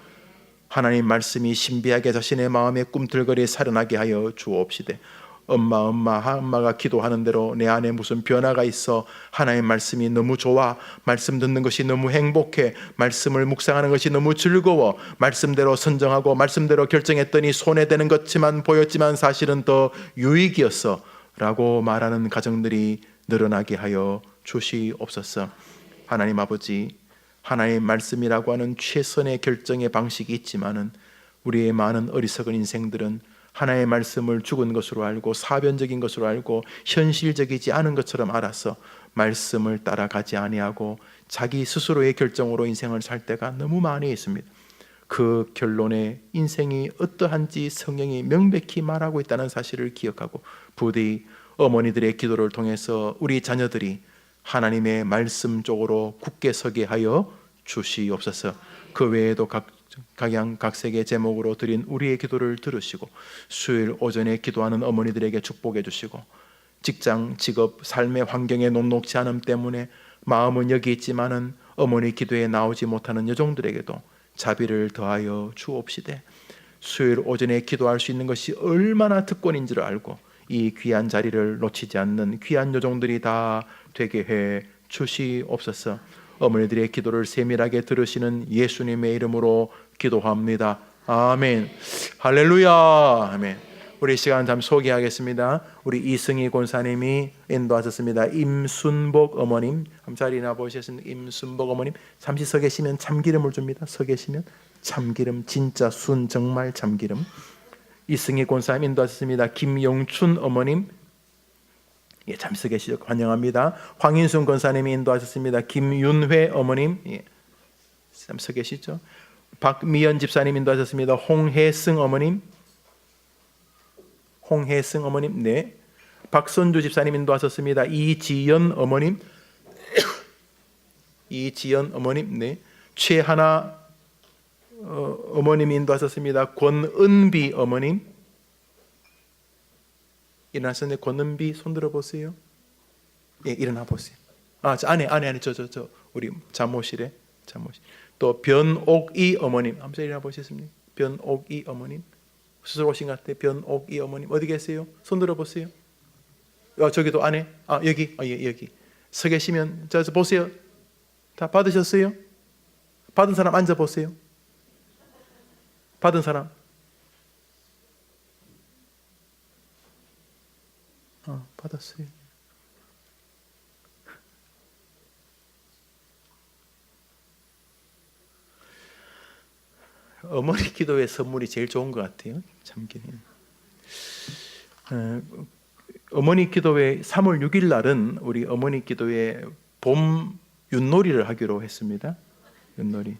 하나님 말씀이 신비하게 자신의 마음에 꿈틀거리 살아나게 하여 주옵시되, 엄마가 기도하는 대로 내 안에 무슨 변화가 있어 하나님 말씀이 너무 좋아, 말씀 듣는 것이 너무 행복해, 말씀을 묵상하는 것이 너무 즐거워, 말씀대로 선정하고 말씀대로 결정했더니 손해되는 것만 보였지만 사실은 더 유익이었어 라고 말하는 가정들이 늘어나게 하여 주시옵소서. 하나님 아버지, 하나님 말씀이라고 하는 최선의 결정의 방식이 있지만은 우리의 많은 어리석은 인생들은 하나의 말씀을 죽은 것으로 알고 사변적인 것으로 알고 현실적이지 않은 것처럼 알아서 말씀을 따라가지 아니하고 자기 스스로의 결정으로 인생을 살 때가 너무 많이 있습니다. 그 결론에 인생이 어떠한지 성경이 명백히 말하고 있다는 사실을 기억하고 부디 어머니들의 기도를 통해서 우리 자녀들이 하나님의 말씀 쪽으로 굳게 서게 하여 주시옵소서. 그 외에도 각양각색의 제목으로 드린 우리의 기도를 들으시고 수요일 오전에 기도하는 어머니들에게 축복해 주시고 직장, 직업, 삶의 환경의 녹록지 않음 때문에 마음은 여기 있지만은 어머니 기도에 나오지 못하는 여종들에게도 자비를 더하여 주옵시되 수요일 오전에 기도할 수 있는 것이 얼마나 특권인지를 알고 이 귀한 자리를 놓치지 않는 귀한 여종들이 다 되게 해 주시옵소서. 어머니들의 기도를 세밀하게 들으시는 예수님의 이름으로 기도합니다. 아멘. 할렐루야. 아멘. 우리 시간 잠 소개하겠습니다. 우리 이승희 권사님이 인도하셨습니다. 임순복 어머님, 자리나 보시겠습니다. 임순복 어머님, 잠시 서 계시면 참기름을 줍니다. 서 계시면 참기름, 진짜 순 정말 참기름. 이승희 권사님 인도하셨습니다. 김용춘 어머님, 예, 잠시 서 계시죠. 환영합니다. 황인순 권사님이 인도하셨습니다. 김윤회 어머님, 예, 잠시 서 계시죠. 박미연 집사님 인도하셨습니다. 홍혜승 어머님, 홍혜승 어머님, 네. 박선주 집사님 인도하셨습니다. 이지연 어머님, 이지연 어머님, 네. 최하나 어머님이 인도하셨습니다. 권은비 어머님, 일어나셨네. 권은비 손 들어 보세요. 예, 일어나 보세요. 아, 저 안에 저 우리 잠모실에 잠모실. 또 변옥이 어머님, 한번 일어나 보셨습니까? 변옥이 어머님, 스스로 오신 것 같아요. 변옥이 어머님 어디 계세요? 손 들어 보세요. 저기도 안에, 여기, 예, 여기 서 계시면 저 보세요. 다 받으셨어요? 받은 사람 앉아 보세요. 받은 사람. 받았어요. 어머니 기도의 선물이 제일 좋은 것 같아요. 참기름. 어머니 기도회 3월 6일 날은 우리 어머니 기도회 봄 윷놀이를 하기로 했습니다. 윷놀이.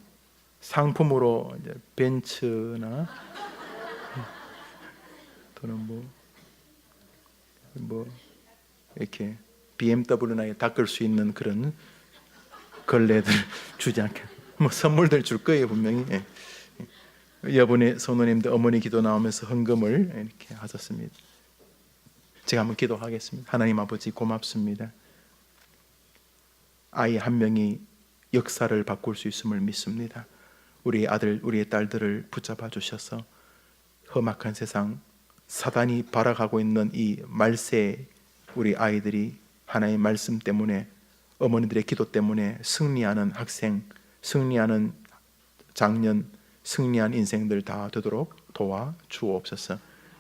상품으로 이제 벤츠나 또는 뭐 이렇게 BMW나 닦을 수 있는 그런 걸레들 주지 않게 뭐 선물들 줄 거예요 분명히. 예. 여분의 선우님들 어머니 기도 나오면서 헌금을 이렇게 하셨습니다. 제가 한번 기도하겠습니다. 하나님 아버지 고맙습니다. 아이 한 명이 역사를 바꿀 수 있음을 믿습니다. 우리 아들, 우리의 딸들을 붙잡아 주셔서 험악한 세상, 사단이 발악하고 있는 이 말세 우리 아이들이 하나의 말씀 때문에, 어머니들의 기도 때문에 승리하는 학생, 승리하는 장년, 승리한 인생들 다 되도록 도와 주옵소서.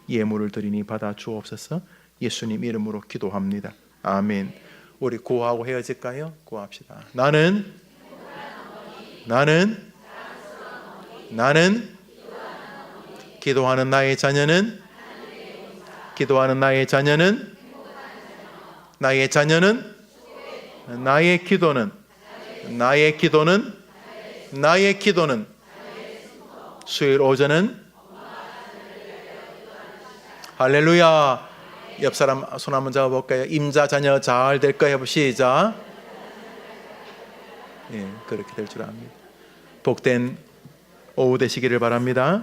예물을 드리니 받아 주옵소서. 예수님 이름으로 기도합니다. 아멘. 우리 구하고 헤어질까요? 구합시다. 나는 기도하는 나의 자녀는 나의 기도는 수요일 오전은 할렐루야. 옆 사람 손 한번 잡아볼까요? 임자 자녀 잘 될까요? 시작. 예, 그렇게 될 줄 압니다. 복된 오후 되시기를 바랍니다.